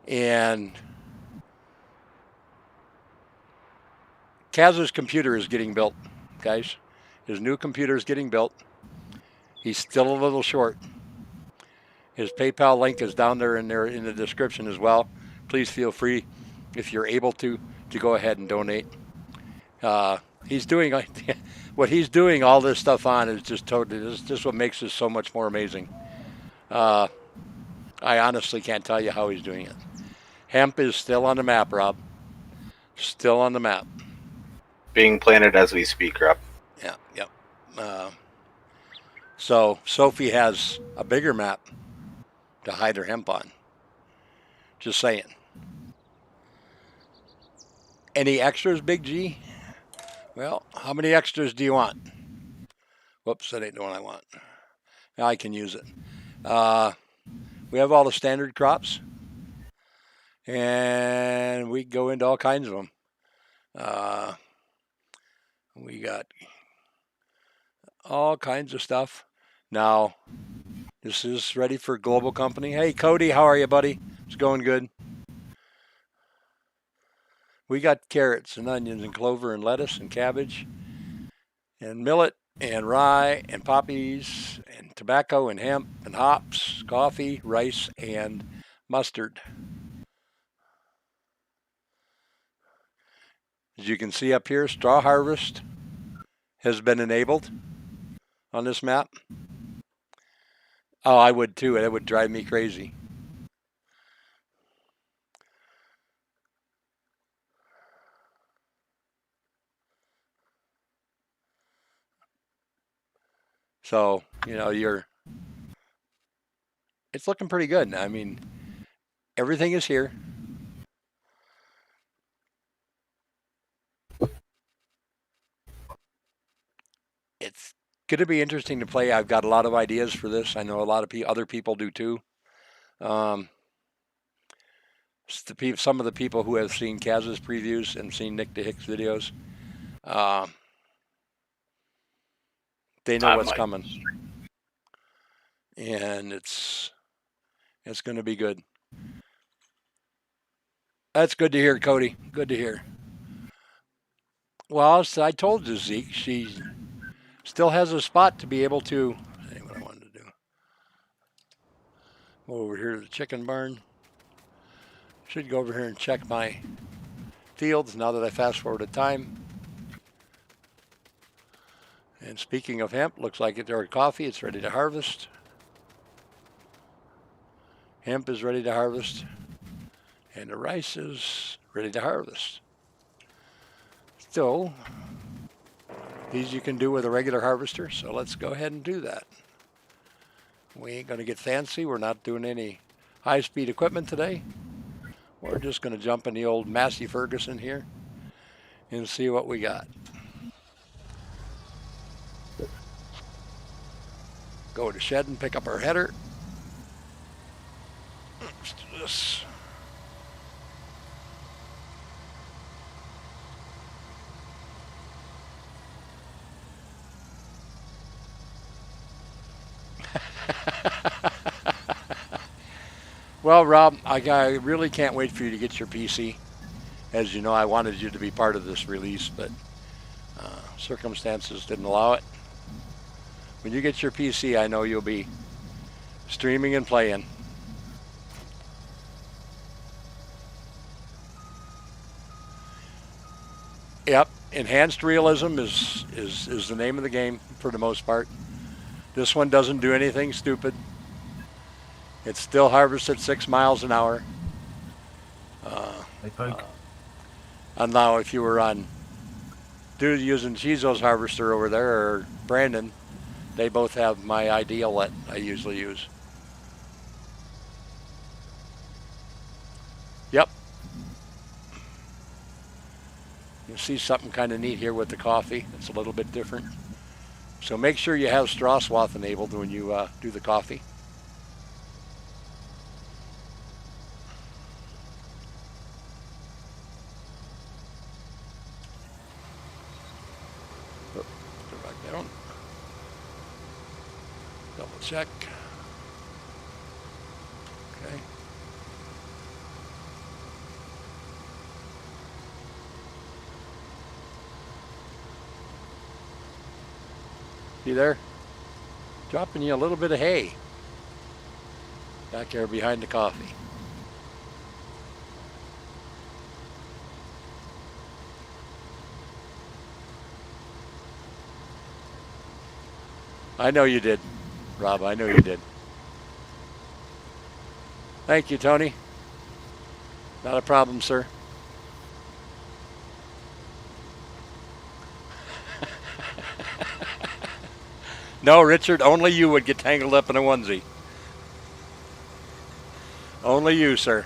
And Kaz's computer is getting built, guys. His new computer is getting built. He's still a little short. His PayPal link is down there in the description as well. Please feel free, if you're able to go ahead and donate. He's doing what he's doing all this stuff on is just what makes this so much more amazing. I honestly can't tell you how he's doing it. Hemp is still on the map, Rob. Still on the map. Being planted as we speak, Rob. Yeah, yep. So Sophie has a bigger map to hide her hemp on. Just saying. Any extras, Big G? Well, how many extras do you want? Whoops, that ain't the one I want. Now I can use it. We have all the standard crops. And we go into all kinds of them. We got all kinds of stuff. Now, this is ready for global company. Hey, Cody, how are you, buddy? It's going good. We got carrots and onions and clover and lettuce and cabbage and millet and rye and poppies and tobacco and hemp and hops, coffee, rice, and mustard. As you can see up here, straw harvest has been enabled on this map. Oh, I would too. It would drive me crazy. So, it's looking pretty good. I mean, everything is here. It's going to be interesting to play. I've got a lot of ideas for this. I know a lot of other people do too. Some of the people who have seen Kaz's previews and seen Nick DeHick's videos, they know what's coming. And it's going to be good. That's good to hear, Cody. Good to hear. Well, I told you, Zeke, she still has a spot to be able to. That's what I wanted to do. Go over here to the chicken barn. Should go over here and check my fields now that I fast forwarded time. And speaking of hemp, looks like it's our coffee. It's ready to harvest. Hemp is ready to harvest. And the rice is ready to harvest. So, these you can do with a regular harvester, so let's go ahead and do that. We ain't going to get fancy. We're not doing any high-speed equipment today. We're just going to jump in the old Massey Ferguson here and see what we got. Go to shed and pick up our header. Let's do this. Well, Rob, I really can't wait for you to get your PC. As you know, I wanted you to be part of this release, but circumstances didn't allow it. When you get your PC, I know you'll be streaming and playing. Yep, enhanced realism is the name of the game for the most part. This one doesn't do anything stupid. It still harvests at 6 miles an hour. They poke. And now if you were on dude using Chizo's harvester over there or Brandon, they both have my ideal that I usually use. Yep. You'll see something kind of neat here with the coffee. It's a little bit different. So make sure you have straw swath enabled when you do the coffee. Oh, go back down. Double check. Okay. See there? Dropping you a little bit of hay back there behind the coffee. I know you did, Rob. I know you did. Thank you, Tony. Not a problem, sir. No, Richard, only you would get tangled up in a onesie. Only you, sir.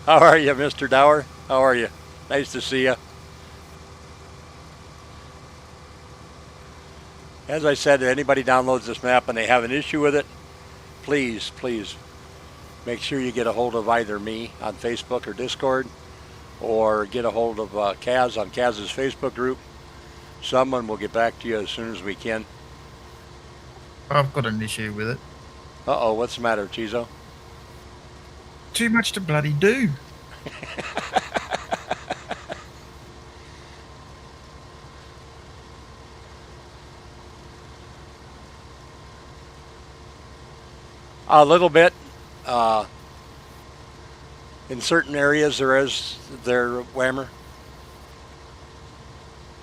How are you, Mr. Dower? How are you? Nice to see you. As I said, if anybody downloads this map and they have an issue with it, please make sure you get a hold of either me on Facebook or Discord, or get a hold of Kaz on Kaz's Facebook group. Someone will get back to you as soon as we can. I've got an issue with it. Uh-oh, what's the matter, Chizo? Too much to bloody do. A little bit. In certain areas there is their whammer.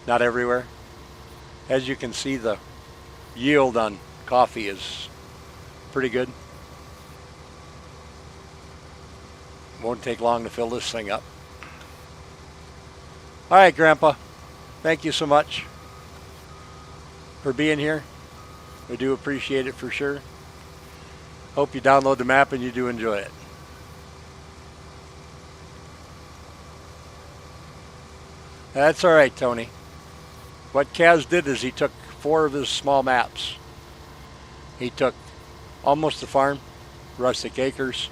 Not everywhere. As you can see, the yield on coffee is pretty good. Won't take long to fill this thing up. All right, Grandpa. Thank you so much for being here. We do appreciate it for sure. Hope you download the map and you do enjoy it. That's all right, Tony. What Kaz did is he took 4 of his small maps. He took Almosta Farm, Rustic Acres,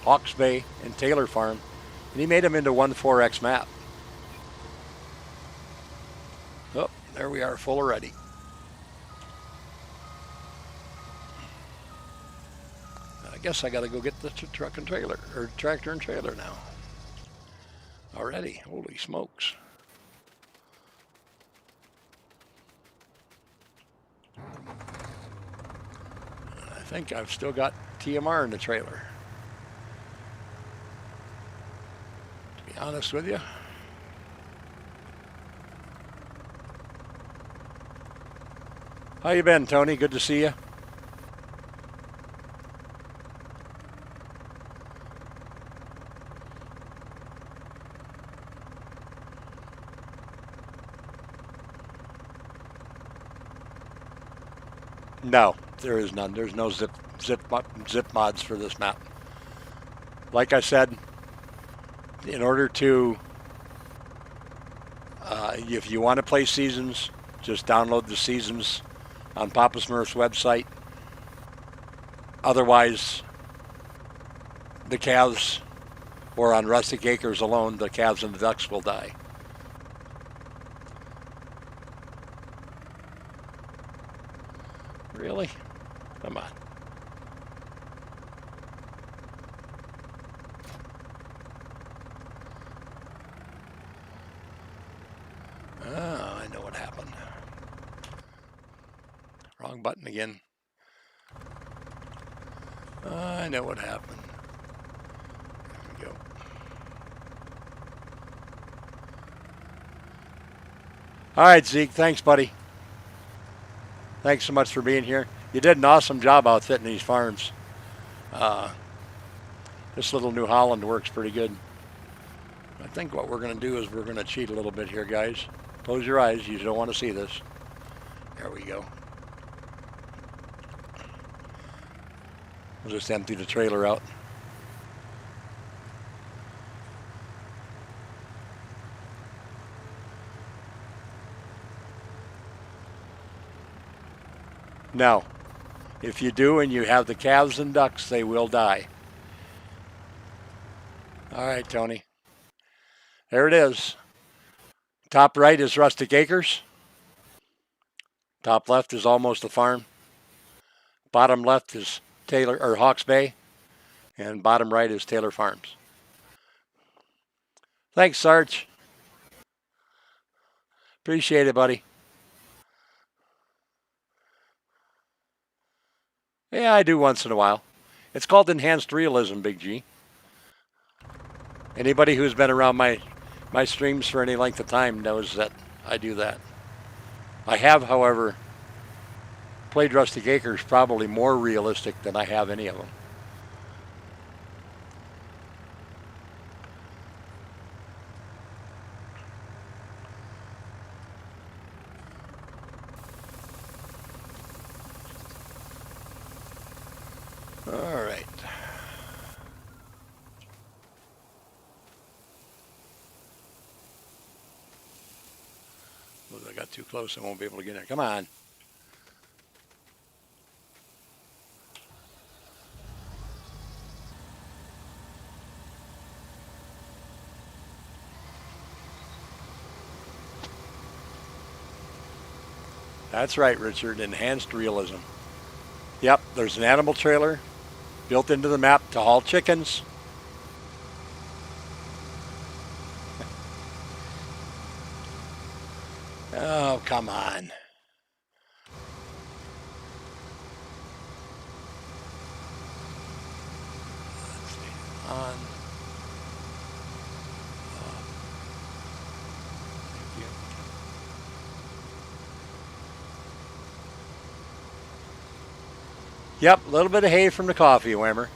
Hawks Bay, and Taylor Farm, and he made them into one 4X map. Oh, there we are, full already. I guess I gotta go get the truck and trailer, or tractor and trailer now. Already, holy smokes. I think I've still got TMR in the trailer. To be honest with you. How you been, Tony? Good to see you. No, there is none. There's no zip mods for this map. Like I said, in order to, if you want to play seasons, just download the seasons on Papa Smurf's website. Otherwise, the calves, or on Rustic Acres alone, the calves and the ducks will die. Really? Come on. Oh, I know what happened. Wrong button again. I know what happened. There we go. All right, Zeke. Thanks, buddy. Thanks so much for being here. You did an awesome job outfitting these farms. This little New Holland works pretty good. I think what we're going to do is we're going to cheat a little bit here, guys. Close your eyes. You don't want to see this. There we go. We'll just empty the trailer out. Now, if you do and you have the calves and ducks, they will die. All right, Tony. There it is. Top right is Rustic Acres. Top left is Almosta Farm. Bottom left is Taylor or Hawks Bay. And bottom right is Taylor Farms. Thanks, Sarge. Appreciate it, buddy. Yeah, I do once in a while. It's called enhanced realism, Big G. Anybody who's been around my streams for any length of time knows that I do that. I have, however, played Rustic Acres probably more realistic than I have any of them. All right. Well, I got too close. I won't be able to get in there. Come on. That's right, Richard. Enhanced realism. Yep, there's an animal trailer built into the map to haul chickens. Oh, come on. Let's see. On. Thank you. Yep, a little bit of hay from the coffee, Whammer.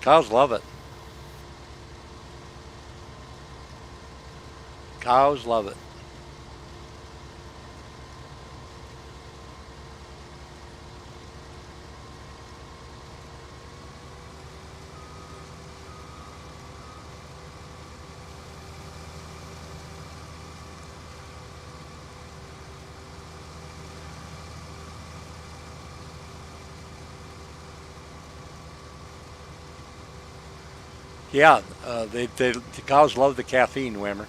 Cows love it. Cows love it. Yeah, the cows love the caffeine, Whammer.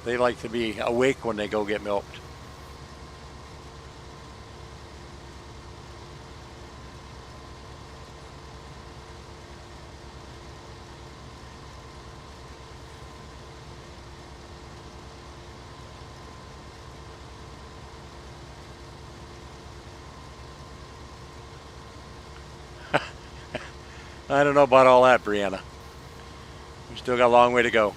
They like to be awake when they go get milked. I don't know about all that, Brianna. We still got a long way to go.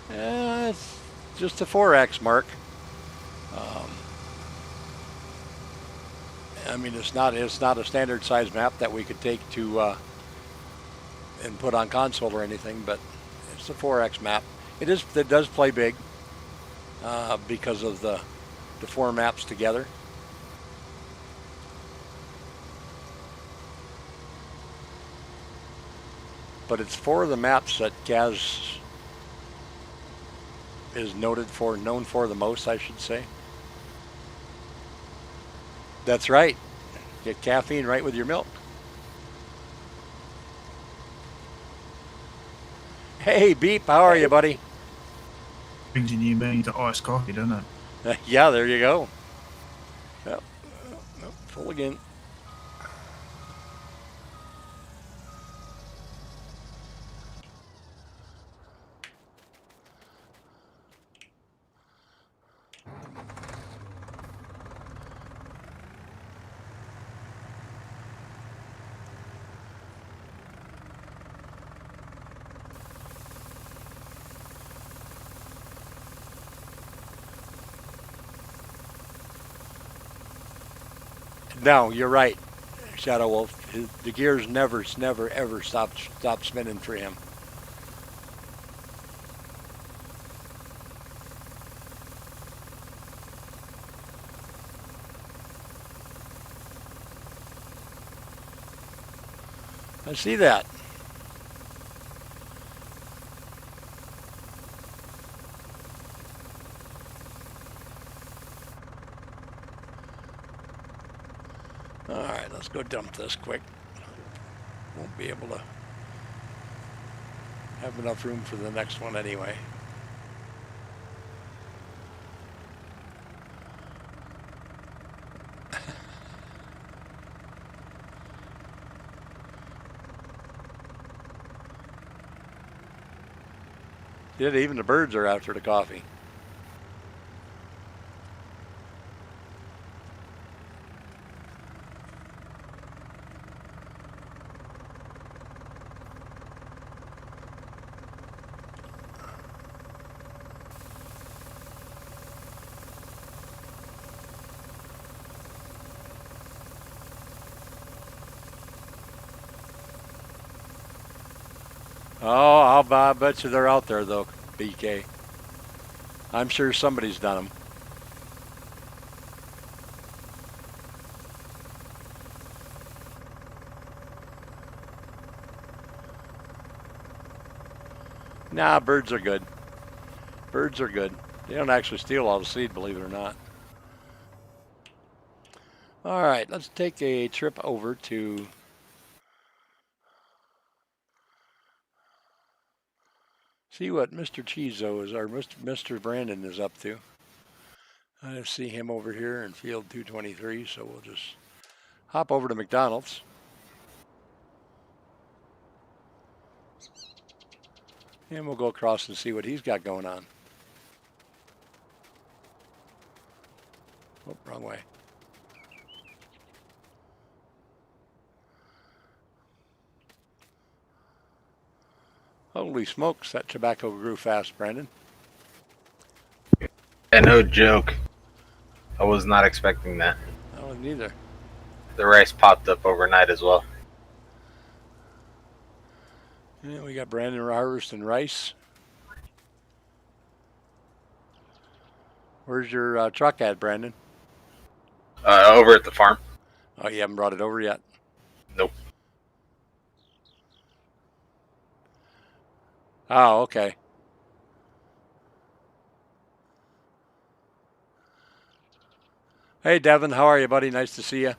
It's just a 4X mark. I mean, it's not a standard size map that we could take to and put on console or anything, but it's a 4X map. It does play big because of the four maps together. But it's four of the maps that Kaz is known for the most, I should say. That's right. Get caffeine right with your milk. Hey, Beep, how are you, buddy? Brings a new meaning to iced coffee, doesn't it? Yeah, there you go. Yep. Full again. No, you're right, Shadow Wolf. The gears never, ever stop spinning for him. I see that. All right, let's go dump this quick. Won't be able to have enough room for the next one anyway. Even the birds are after the coffee. Oh, I bet you they're out there though, BK. I'm sure somebody's done them. Nah, birds are good. Birds are good. They don't actually steal all the seed, believe it or not. All right, let's take a trip over to see what Mr. Chizo is, or Mr. Brandon is up to. I see him over here in field 223, so we'll just hop over to McDonald's. And we'll go across and see what he's got going on. Oh, wrong way. Holy smokes, that tobacco grew fast, Brandon. And no joke. I was not expecting that. I wasn't either. The rice popped up overnight as well. Yeah, we got Brandon harvesting rice. Where's your truck at, Brandon? Over at the farm. Oh, you haven't brought it over yet? Nope. Oh, okay. Hey, Devin, how are you, buddy? Nice to see you.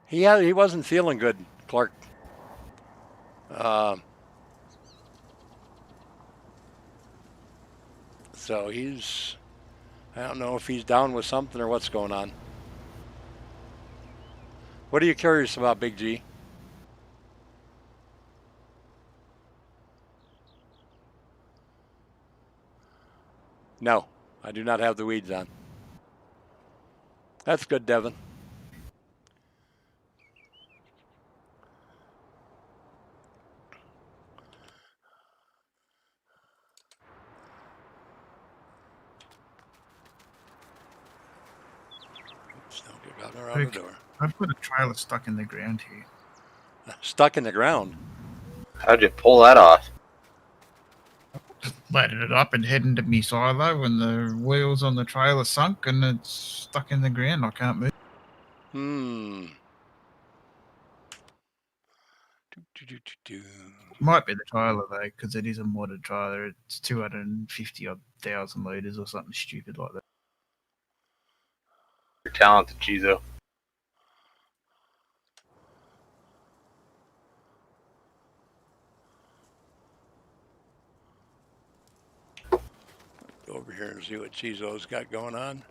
He wasn't feeling good, Clark. So I don't know if he's down with something or what's going on. What are you curious about, Big G? No, I do not have the weeds on. That's good, Devin. Oops, don't get out around the door. I've got a trailer stuck in the ground here. Stuck in the ground? How'd you pull that off? Just loaded it up and heading to me silo, and the wheels on the trailer sunk, and it's stuck in the ground. I can't move. Might be the trailer though, because it is a modded trailer. It's 250,000 litres or something stupid like that. You're talented, Chizo. Go over here and see what Chizo's got going on.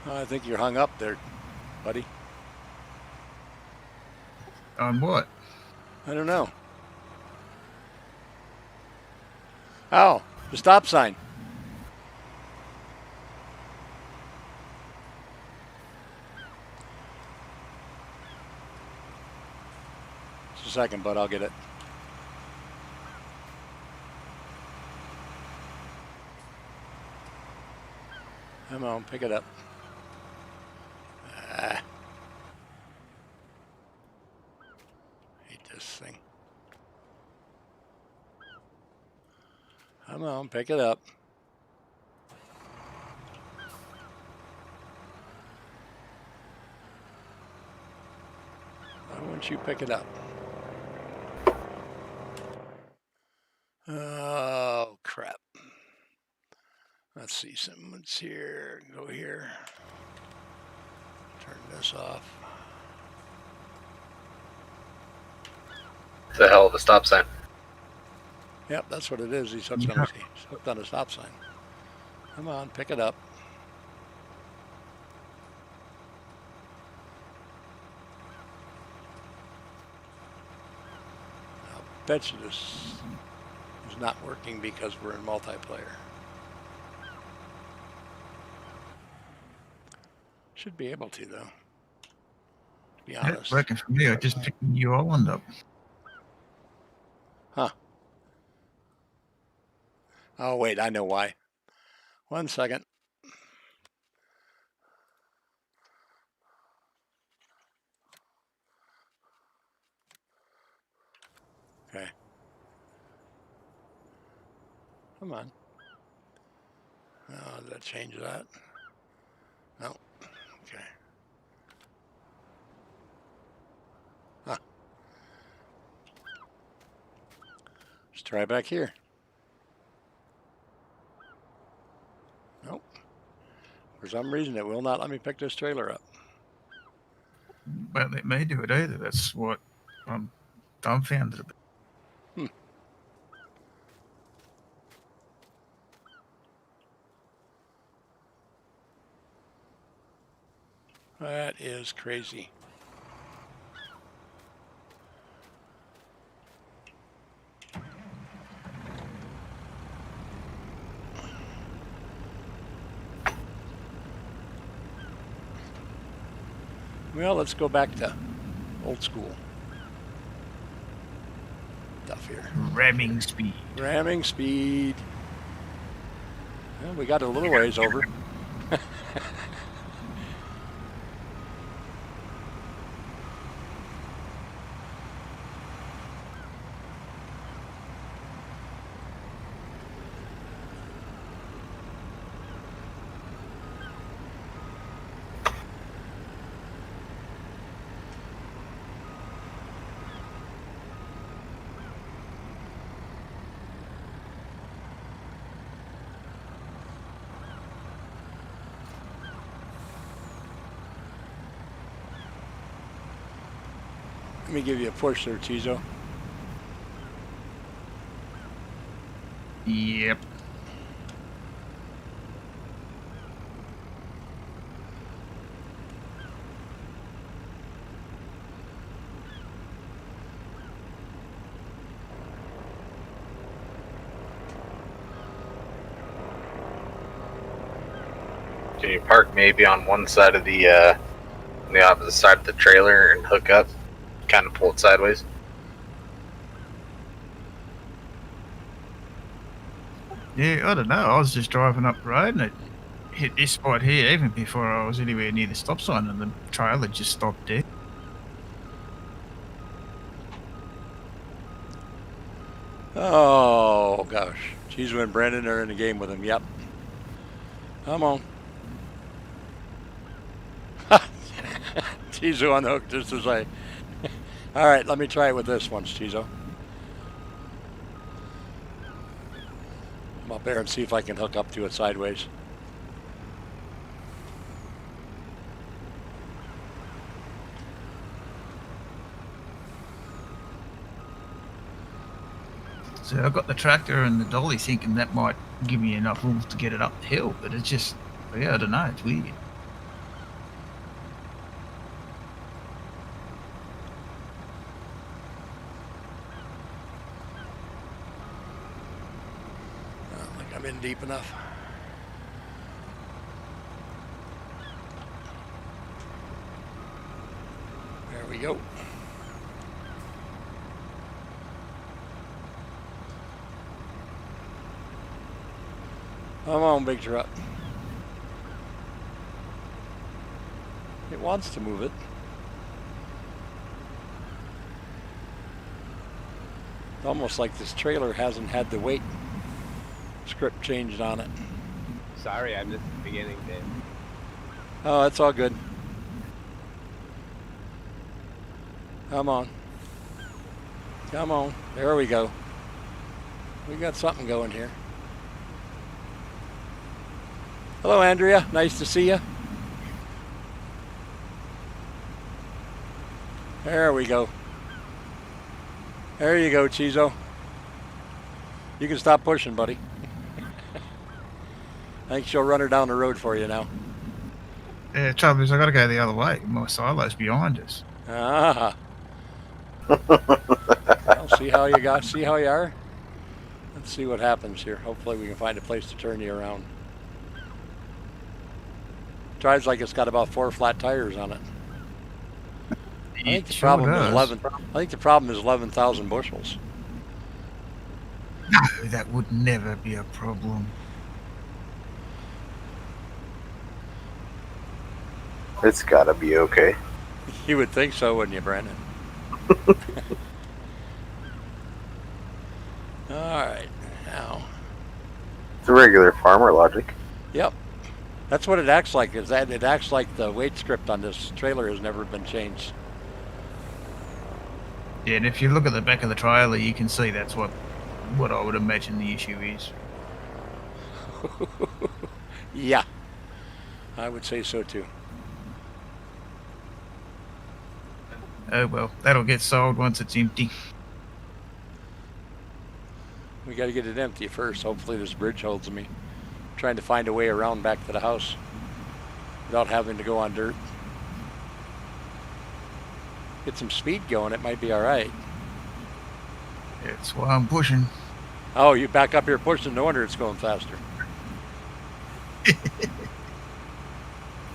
I think you're hung up there, buddy. On what? I don't know. Oh, the stop sign. Just a second, bud. I'll get it. Come on, pick it up. Ah. Hate this thing. Come on, pick it up. Why won't you pick it up? Oh, crap. Let's see, someone's here. Go here. Turn this off. It's a hell of a stop sign. Yep, that's what it is. He's hooked on a stop sign. Come on, pick it up. I'll bet you this is not working because we're in multiplayer. Should be able to, though. To be honest. It's working for me. I just picked New Holland up. Huh. Oh, wait, I know why. 1 second. Okay. Come on. Oh, did that change that? No. Okay. Huh. Let's try back here. Nope. For some reason, it will not let me pick this trailer up. Well, it may do it either. That's what I'm dumbfounded about. That is crazy. Well, let's go back to old school stuff here. Ramming speed. Ramming speed. Well, we got a little ways over. Let me give you a push there, Tizo. Yep. Can you park maybe on one side of the opposite side of the trailer and hook up? Kind of pull it sideways. Yeah, I don't know. I was just driving up the road and it hit this spot here even before I was anywhere near the stop sign, and the trailer just stopped dead. Oh, gosh. Tizo and Brandon are in the game with him. Yep. Come on. Tizo unhooked just as I... All right, let me try it with this once, Tizo. I'm up there and see if I can hook up to it sideways. So I got the tractor and the dolly thinking that might give me enough room to get it up the hill, but it's just, yeah, I don't know, it's weird. been deep enough. There we go. Come on, big truck. It wants to move it. It's almost like this trailer hasn't had the weight script changed on it. Sorry, I missed the beginning, Dave. Oh, that's all good. Come on. Come on. There we go. We got something going here. Hello, Andrea. Nice to see you. There we go. There you go, Chizo. You can stop pushing, buddy. I think she'll run her down the road for you now. Yeah, trouble is I got to go the other way. My silo's behind us. Ah. Well, see how you are? Let's see what happens here. Hopefully we can find a place to turn you around. Drives like it's got about 4 flat tires on it. I think the problem is 11. I think the problem is 11,000 bushels. No, that would never be a problem. It's gotta be okay. You would think so, wouldn't you, Brandon? All right, now. It's a regular farmer logic. Yep, that's what it acts like. Is that it acts like the weight script on this trailer has never been changed. Yeah, and if you look at the back of the trailer, you can see that's what I would imagine the issue is. Yeah, I would say so too. Oh well, that'll get sold once it's empty. We got to get it empty first. Hopefully this bridge holds me. I'm trying to find a way around back to the house without having to go on dirt. Get some speed going, it might be all right. That's why I'm pushing. Oh, you back up here pushing, no wonder it's going faster.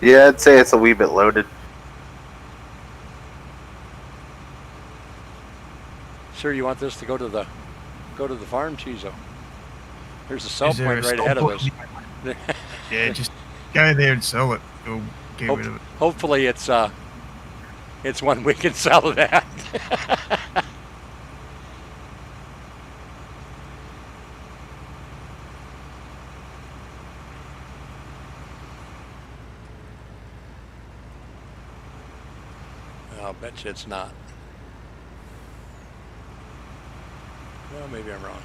Yeah, I'd say it's a wee bit loaded. Sure, you want this to go to the farm, Chizo? There's a sell Is there point a right sell ahead of point? us. Yeah, just go there and sell it. We'll get rid of it. Hopefully it's one we can sell it at. I'll bet you it's not. Well, maybe I'm wrong.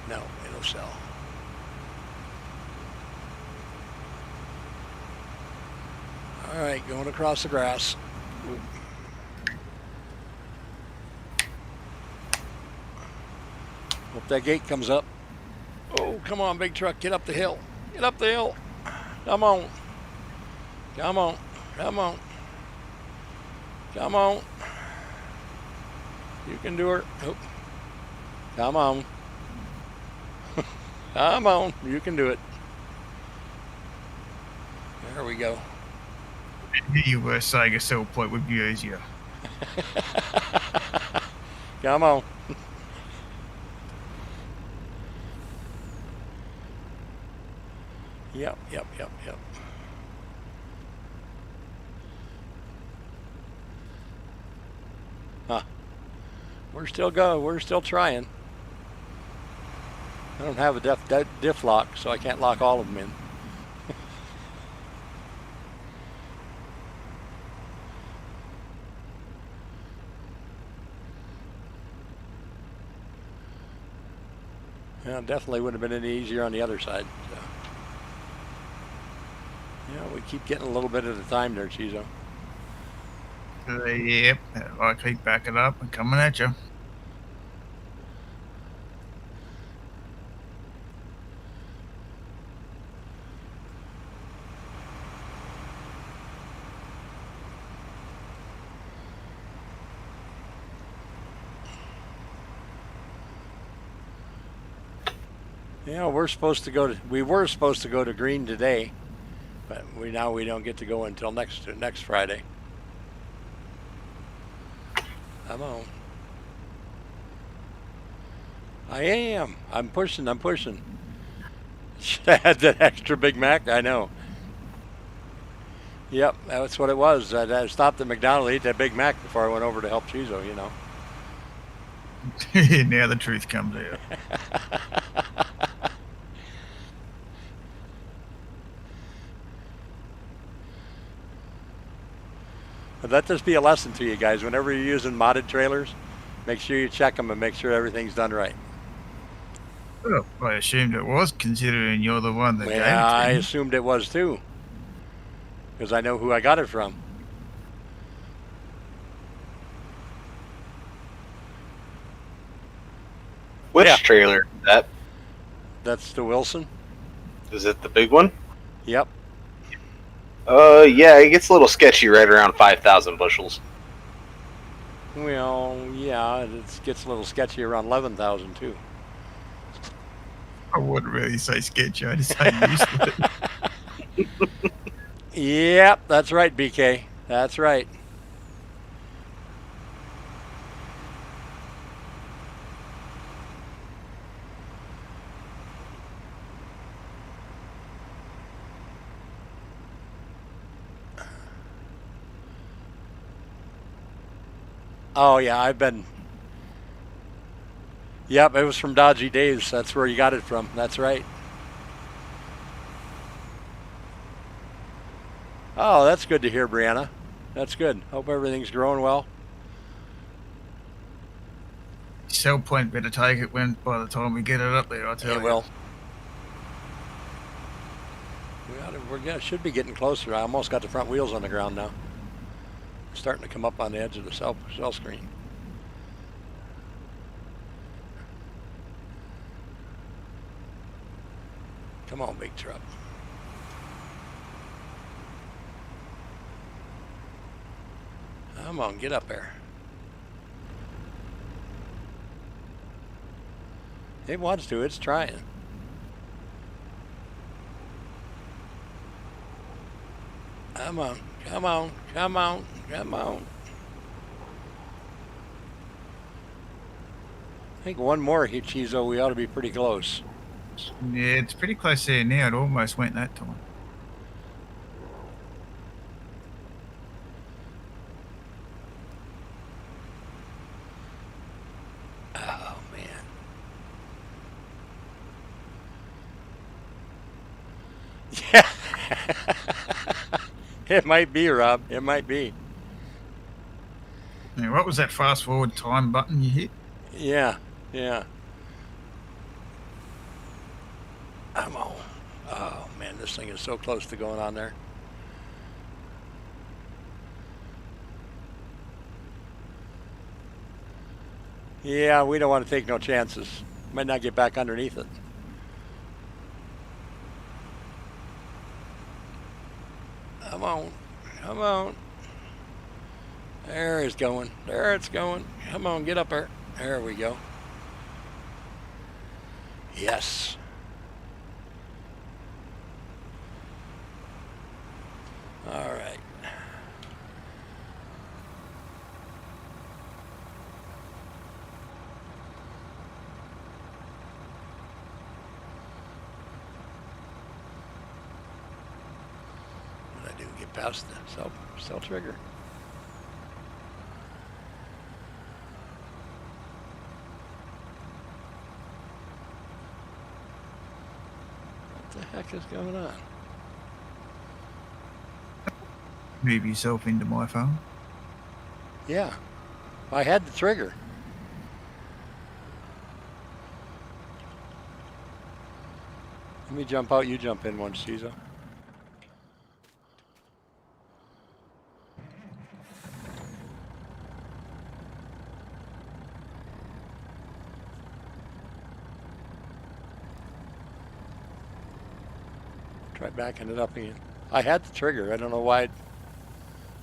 No, it'll sell. All right, going across the grass. Hope that gate comes up. Oh, come on, big truck, get up the hill. Get up the hill. Come on. Come on. Come on. Come on. You can do it. Oh. Come on. Come on. You can do it. There we go. You were saying a sell point would be easier. Come on. Yep. Huh. We're still going. We're still trying. I don't have a diff lock, so I can't lock all of them in. Yeah, definitely would have been any easier on the other side. So. Yeah, we keep getting a little bit at a time there, Chizo. Yep, I keep backing up and coming at you. Yeah, we were supposed to go to Green today, but we don't get to go until next Friday. Come on. I am. I'm pushing. Should have had that extra Big Mac. I know. Yep, that's what it was. I stopped at McDonald's, ate that Big Mac before I went over to help Chizo, you know. Now the truth comes out. But let this be a lesson to you guys. Whenever you're using modded trailers, make sure you check them and make sure everything's done right. Well, I assumed it was, considering you're the one that gave it to Yeah, I me. assumed it was too, because I know who I got it from. Which Yeah. trailer is that? That's the Wilson. Is it the big one? Yep. Yeah, it gets a little sketchy right around 5,000 bushels. Well, yeah, it gets a little sketchy around 11,000 too. I wouldn't really say sketchy, I'd say used to it. Yep, that's right, BK. That's right. Oh yeah, I've been. Yep, it was from Dodgy Days. That's where you got it from. That's right. Oh, that's good to hear, Brianna. That's good. Hope everything's growing well. Sell point better take it when by the time we get it up there, I tell It you. will. Should be getting closer. I almost got the front wheels on the ground now. Starting to come up on the edge of the cell screen. Come on, big truck. Come on, get up there. It wants to. It's trying. Come on, come on, come on, come on. I think one more here, Chizo, we ought to be pretty close. Yeah, it's pretty close there now. It almost went that time. Oh, man. Yeah. It might be, Rob. It might be. Now, what was that fast forward time button you hit? Yeah, yeah. I'm on. Oh, man, this thing is so close to going on there. Yeah, we don't want to take no chances. Might not get back underneath it. Come on. Come on. There it's going. There it's going. Come on, get up there. There we go. Yes. All right. What did I do? Get past the cell trigger. What the heck is going on? Move yourself into my phone. Yeah. I had the trigger. Let me jump out, you jump in once, Cizo. Try backing it up again. I had the trigger. I don't know why it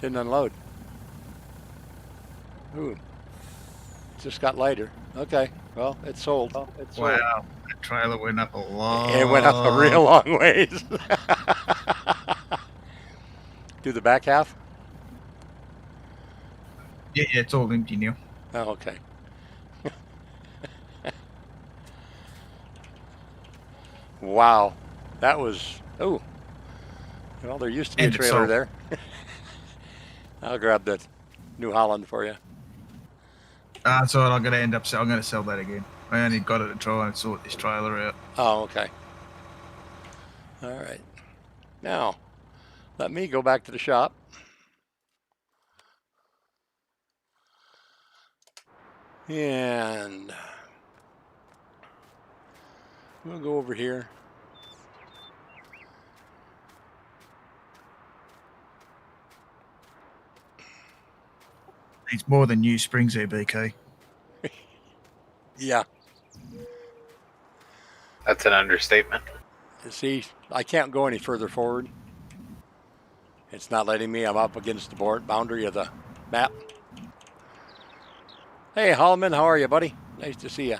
didn't unload. Ooh. just got lighter. Okay, well, it's sold. Wow, that trailer went up a lot. It went up a real long ways. Do the back half? Yeah, it's all empty now. Oh, okay. Wow, that was, oh, well, there used to be And a it's trailer sold. there. I'll grab the New Holland for you. That's all right. I'm going to sell that again. I only got it to try and sort this trailer out. Oh, okay. All right. Now, let me go back to the shop. And we'll go over here. It's more than new springs there, BK. Yeah. That's an understatement. You see, I can't go any further forward. It's not letting me. I'm up against the boundary of the map. Hey, Hallman, how are you, buddy? Nice to see you.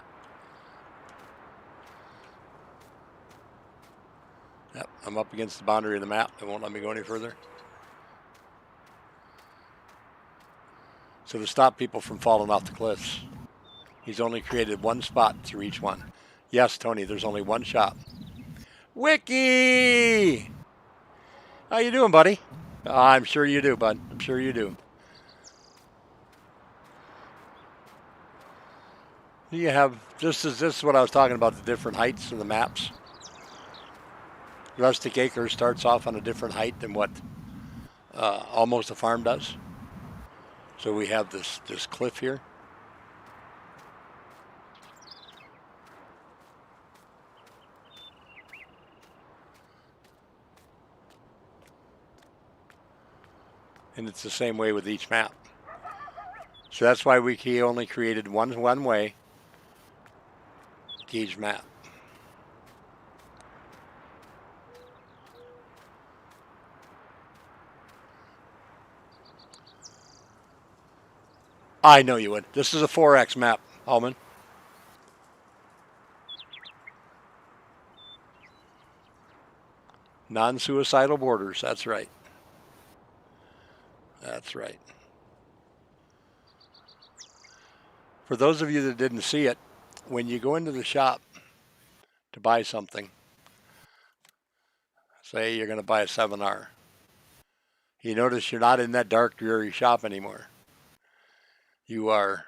Yep, I'm up against the boundary of the map. It won't let me go any further. So to stop people from falling off the cliffs, he's only created one spot through each one. Yes, Tony, there's only one shop. Wiki! How you doing, buddy? I'm sure you do, bud. I'm sure you do. You have, this is what I was talking about, the different heights of the maps. Rustic Acres starts off on a different height than what Almost a Farm does. So we have this cliff here. And it's the same way with each map. So that's why Wiki only created one way to each map. I know you would. This is a 4X map, Allman. Non-suicidal borders, that's right. That's right. For those of you that didn't see it, when you go into the shop to buy something, say you're going to buy a 7R, you notice you're not in that dark, dreary shop anymore. You are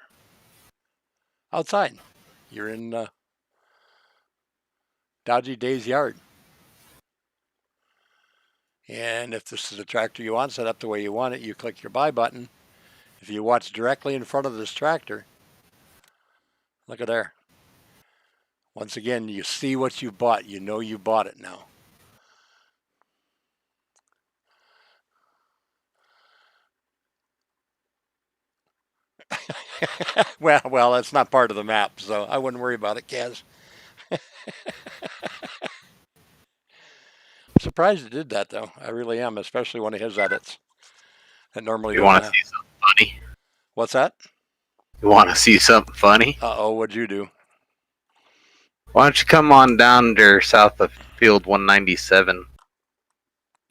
outside. You're in Dodgy Day's yard. And if this is a tractor you want set up the way you want it, you click your buy button. If you watch directly in front of this tractor, look at there. Once again, you see what you bought. You know you bought it now. well, that's not part of the map, so I wouldn't worry about it, Kaz. I'm surprised it did that, though. I really am, especially one of his edits. That normally You want to see something funny? What's that? You want to see something funny? Uh-oh, what'd you do? Why don't you come on down there south of Field 197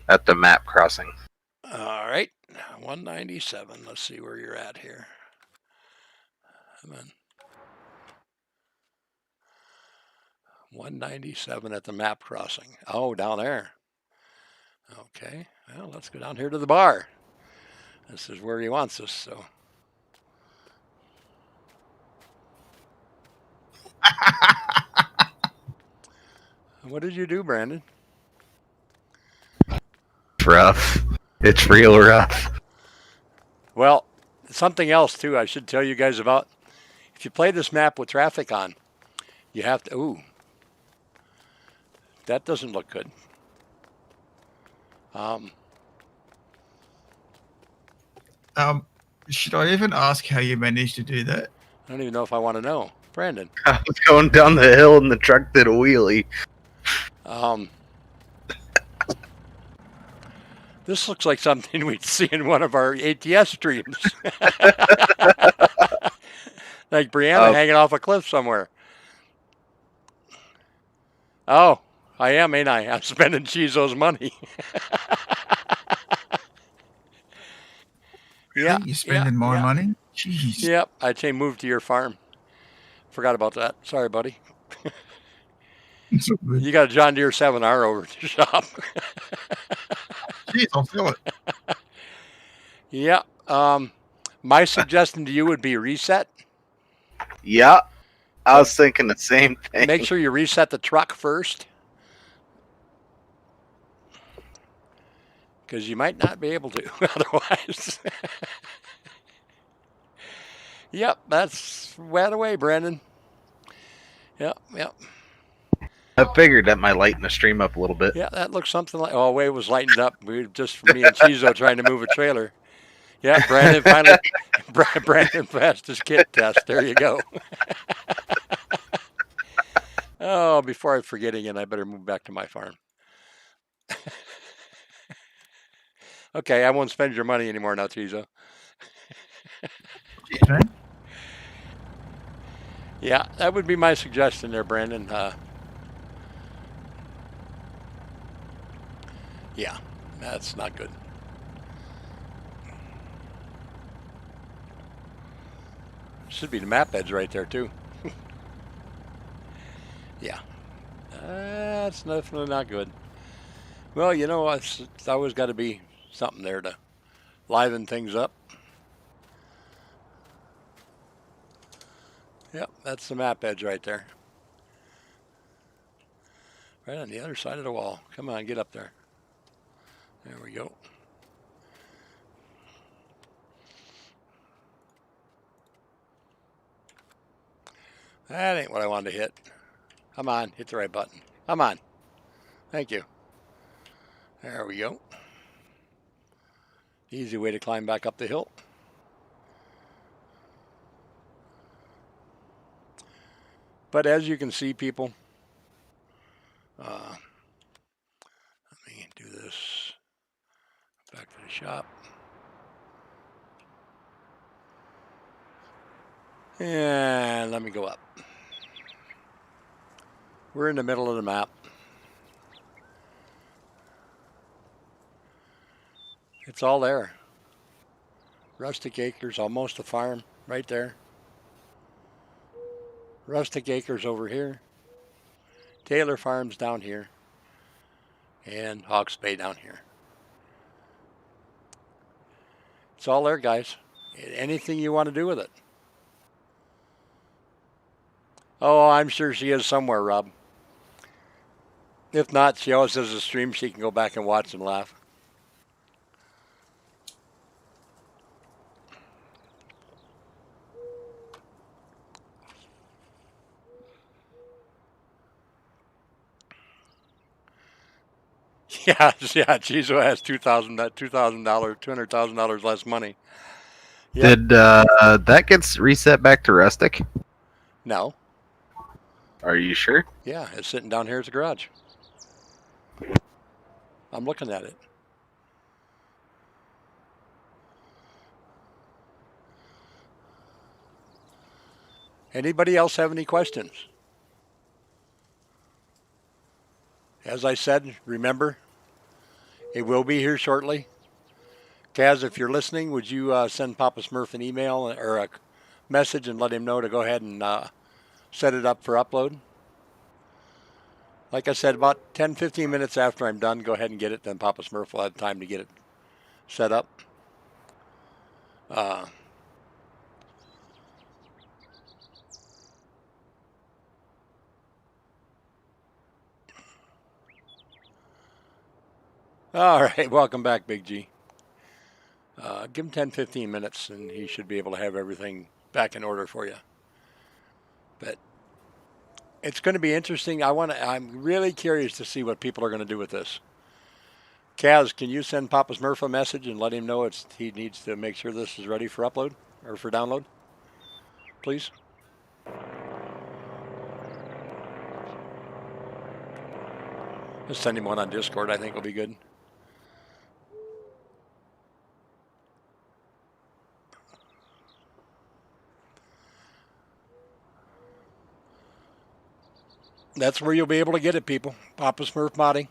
at the map crossing? All right, 197. Let's see where you're at here. Come on. 197 at the map crossing. Oh, down there. Okay, well, let's go down here to the bar. This is where he wants us, so. What did you do, Brandon? It's rough. It's real rough. Well, something else, too, I should tell you guys about. If you play this map with traffic on, you have to, ooh, that doesn't look good. Should I even ask how you managed to do that? I don't even know if I want to know. Brandon. I was going down the hill and the truck did a wheelie. This looks like something we'd see in one of our ATS streams. Now like Brianna hanging off a cliff somewhere. Oh, I am, ain't I? I'm spending Chizo's money. Yeah, Hey, you're spending my money? Jeez. Yep, I'd say move to your farm. Forgot about that. Sorry, buddy. It's all good. You got a John Deere 7R over at the shop. Jeez, I'll feel it. Yeah. My suggestion to you would be reset. Yeah, I was thinking the same thing. Make sure you reset the truck first, because you might not be able to otherwise. Yep, that's right away, Brandon. Yep. I figured that might lighten the stream up a little bit. Yeah, that looks something like. Oh, wait, it was lightened up. We just for me and Chizo trying to move a trailer. Yeah, Brandon finally. Brandon passed his kit test. There you go. Oh, before I forget again, I better move back to my farm. Okay, I won't spend your money anymore now, Chizo. Jeez, man. Yeah, that would be my suggestion there, Brandon. Yeah, that's not good. Should be the map edge right there, too. Yeah, that's definitely not good. Well, you know, it's always got to be something there to liven things up. Yep, that's the map edge right there. Right on the other side of the wall. Come on, get up there. There we go. That ain't what I wanted to hit. Come on, hit the right button. Come on. Thank you. There we go. Easy way to climb back up the hill. But as you can see, people, let me do this. Back to the shop. And let me go up. We're in the middle of the map. It's all there. Rustic Acres, almost a farm, right there. Rustic Acres over here. Taylor Farms down here. And Hawks Bay down here. It's all there, guys. Anything you want to do with it. Oh, I'm sure she is somewhere, Rob. If not, she always has a stream she can go back and watch and laugh. Yeah, Chizo has $200,000 less money. Yep. Did that gets reset back to Rustic? No. Are you sure? Yeah, it's sitting down here at the garage. I'm looking at it. Anybody else have any questions? As I said, remember, it will be here shortly. Kaz, if you're listening, would you send Papa Smurf an email or a message and let him know to go ahead and set it up for upload? Like I said, about 10-15 minutes after I'm done, go ahead and get it. Then Papa Smurf will have time to get it set up. All right, welcome back, Big G. Give him 10-15 minutes and he should be able to have everything back in order for you. But it's going to be interesting. I'm really curious to see what people are going to do with this. Kaz, can you send Papa Smurf a message and let him know he needs to make sure this is ready for upload or for download? Please. Just send him one on Discord. I think will be good. That's where you'll be able to get it, people. Papa Smurf modding.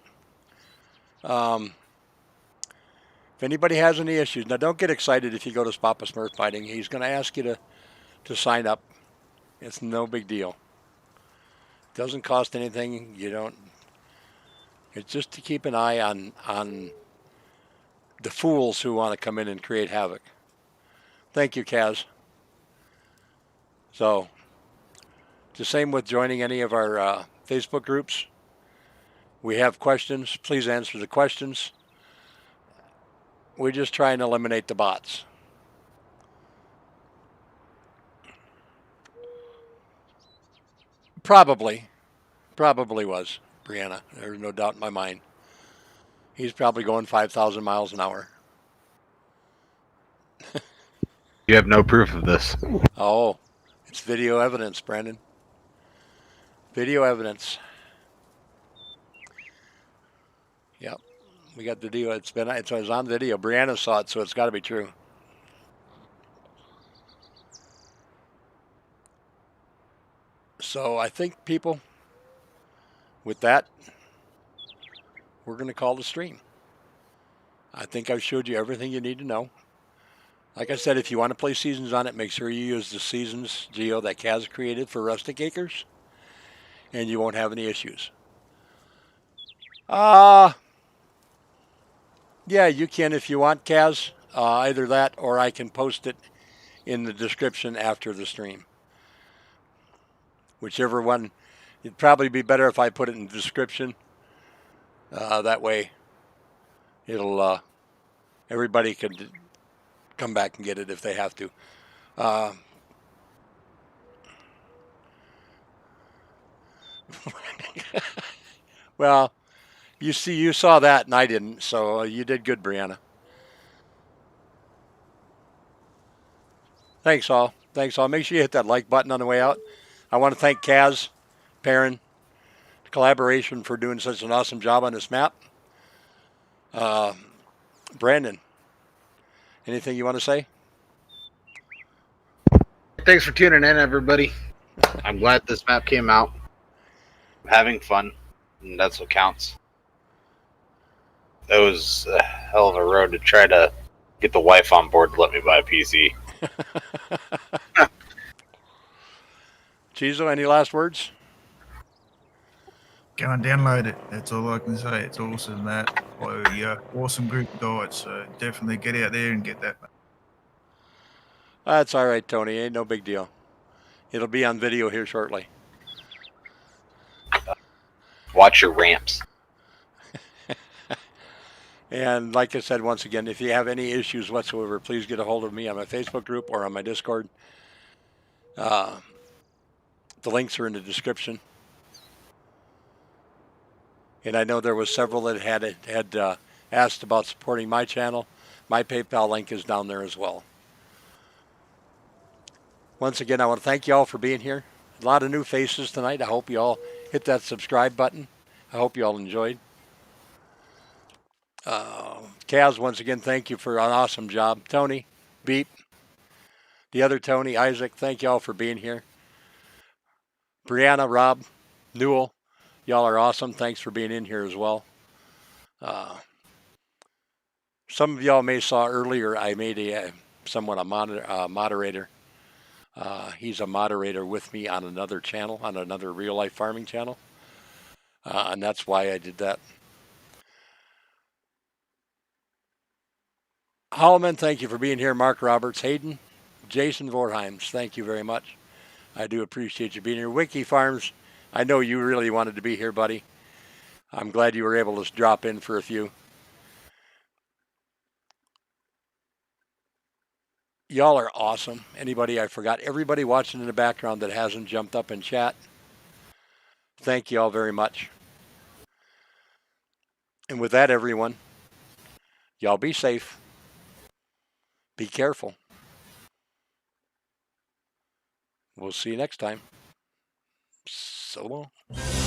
If anybody has any issues, now don't get excited if you go to Papa Smurf modding. He's going to ask you to sign up. It's no big deal. It doesn't cost anything. You don't. It's just to keep an eye on the fools who want to come in and create havoc. Thank you, Kaz. So, the same with joining any of our Facebook groups. We have questions. Please answer the questions. We just try and eliminate the bots. Probably was Brianna. There's no doubt in my mind. He's probably going 5,000 miles an hour. You have no proof of this. Oh, it's video evidence, Brandon. Video evidence. Yep, we got the video. It was on video. Brianna saw it, so it's got to be true. So I think, people, with that, we're going to call the stream. I think I've showed you everything you need to know. Like I said, if you want to play seasons on it, make sure you use the seasons geo that Kaz created for Rustic Acres, and you won't have any issues. Yeah, you can if you want, Kaz. Either that or I can post it in the description after the stream. Whichever one. It'd probably be better if I put it in the description. That way, it'll everybody could come back and get it if they have to. Well, you saw that and I didn't, so you did good, Brianna. Thanks all. Make sure you hit that like button on the way out. I want to thank Kaz, Perrin, Collaboration for doing such an awesome job on this map. Brandon, anything you want to say? Thanks for tuning in, everybody. I'm glad this map came out. I'm having fun, and that's what counts. It was a hell of a road to try to get the wife on board to let me buy a PC. Chizo, any last words? Go and download it. That's all I can say. It's awesome, Matt. Awesome group of guys. So definitely get out there and get that. That's all right, Tony. Ain't no big deal. It'll be on video here shortly. Watch your ramps. And like I said, once again, if you have any issues whatsoever, please get a hold of me on my Facebook group or on my Discord. The links are in the description. And I know there was several that had asked about supporting my channel. My PayPal link is down there as well. Once again, I want to thank you all for being here. A lot of new faces tonight. I hope you all hit that subscribe button. I hope you all enjoyed. Kaz, once again, thank you for an awesome job. Tony, Beep, the other Tony, Isaac, thank you all for being here. Brianna, Rob, Newell, y'all are awesome. Thanks for being in here as well. Some of y'all may saw earlier I made a moderator. He's a moderator with me on another channel, on another real-life farming channel. And that's why I did that. Holloman, thank you for being here. Mark Roberts, Hayden, Jason Vorheims, thank you very much. I do appreciate you being here. Wiki Farms, I know you really wanted to be here, buddy. I'm glad you were able to drop in for a few. Y'all are awesome. Anybody I forgot, everybody watching in the background that hasn't jumped up in chat, thank you all very much. And with that, everyone, y'all be safe. Be careful. We'll see you next time. So long.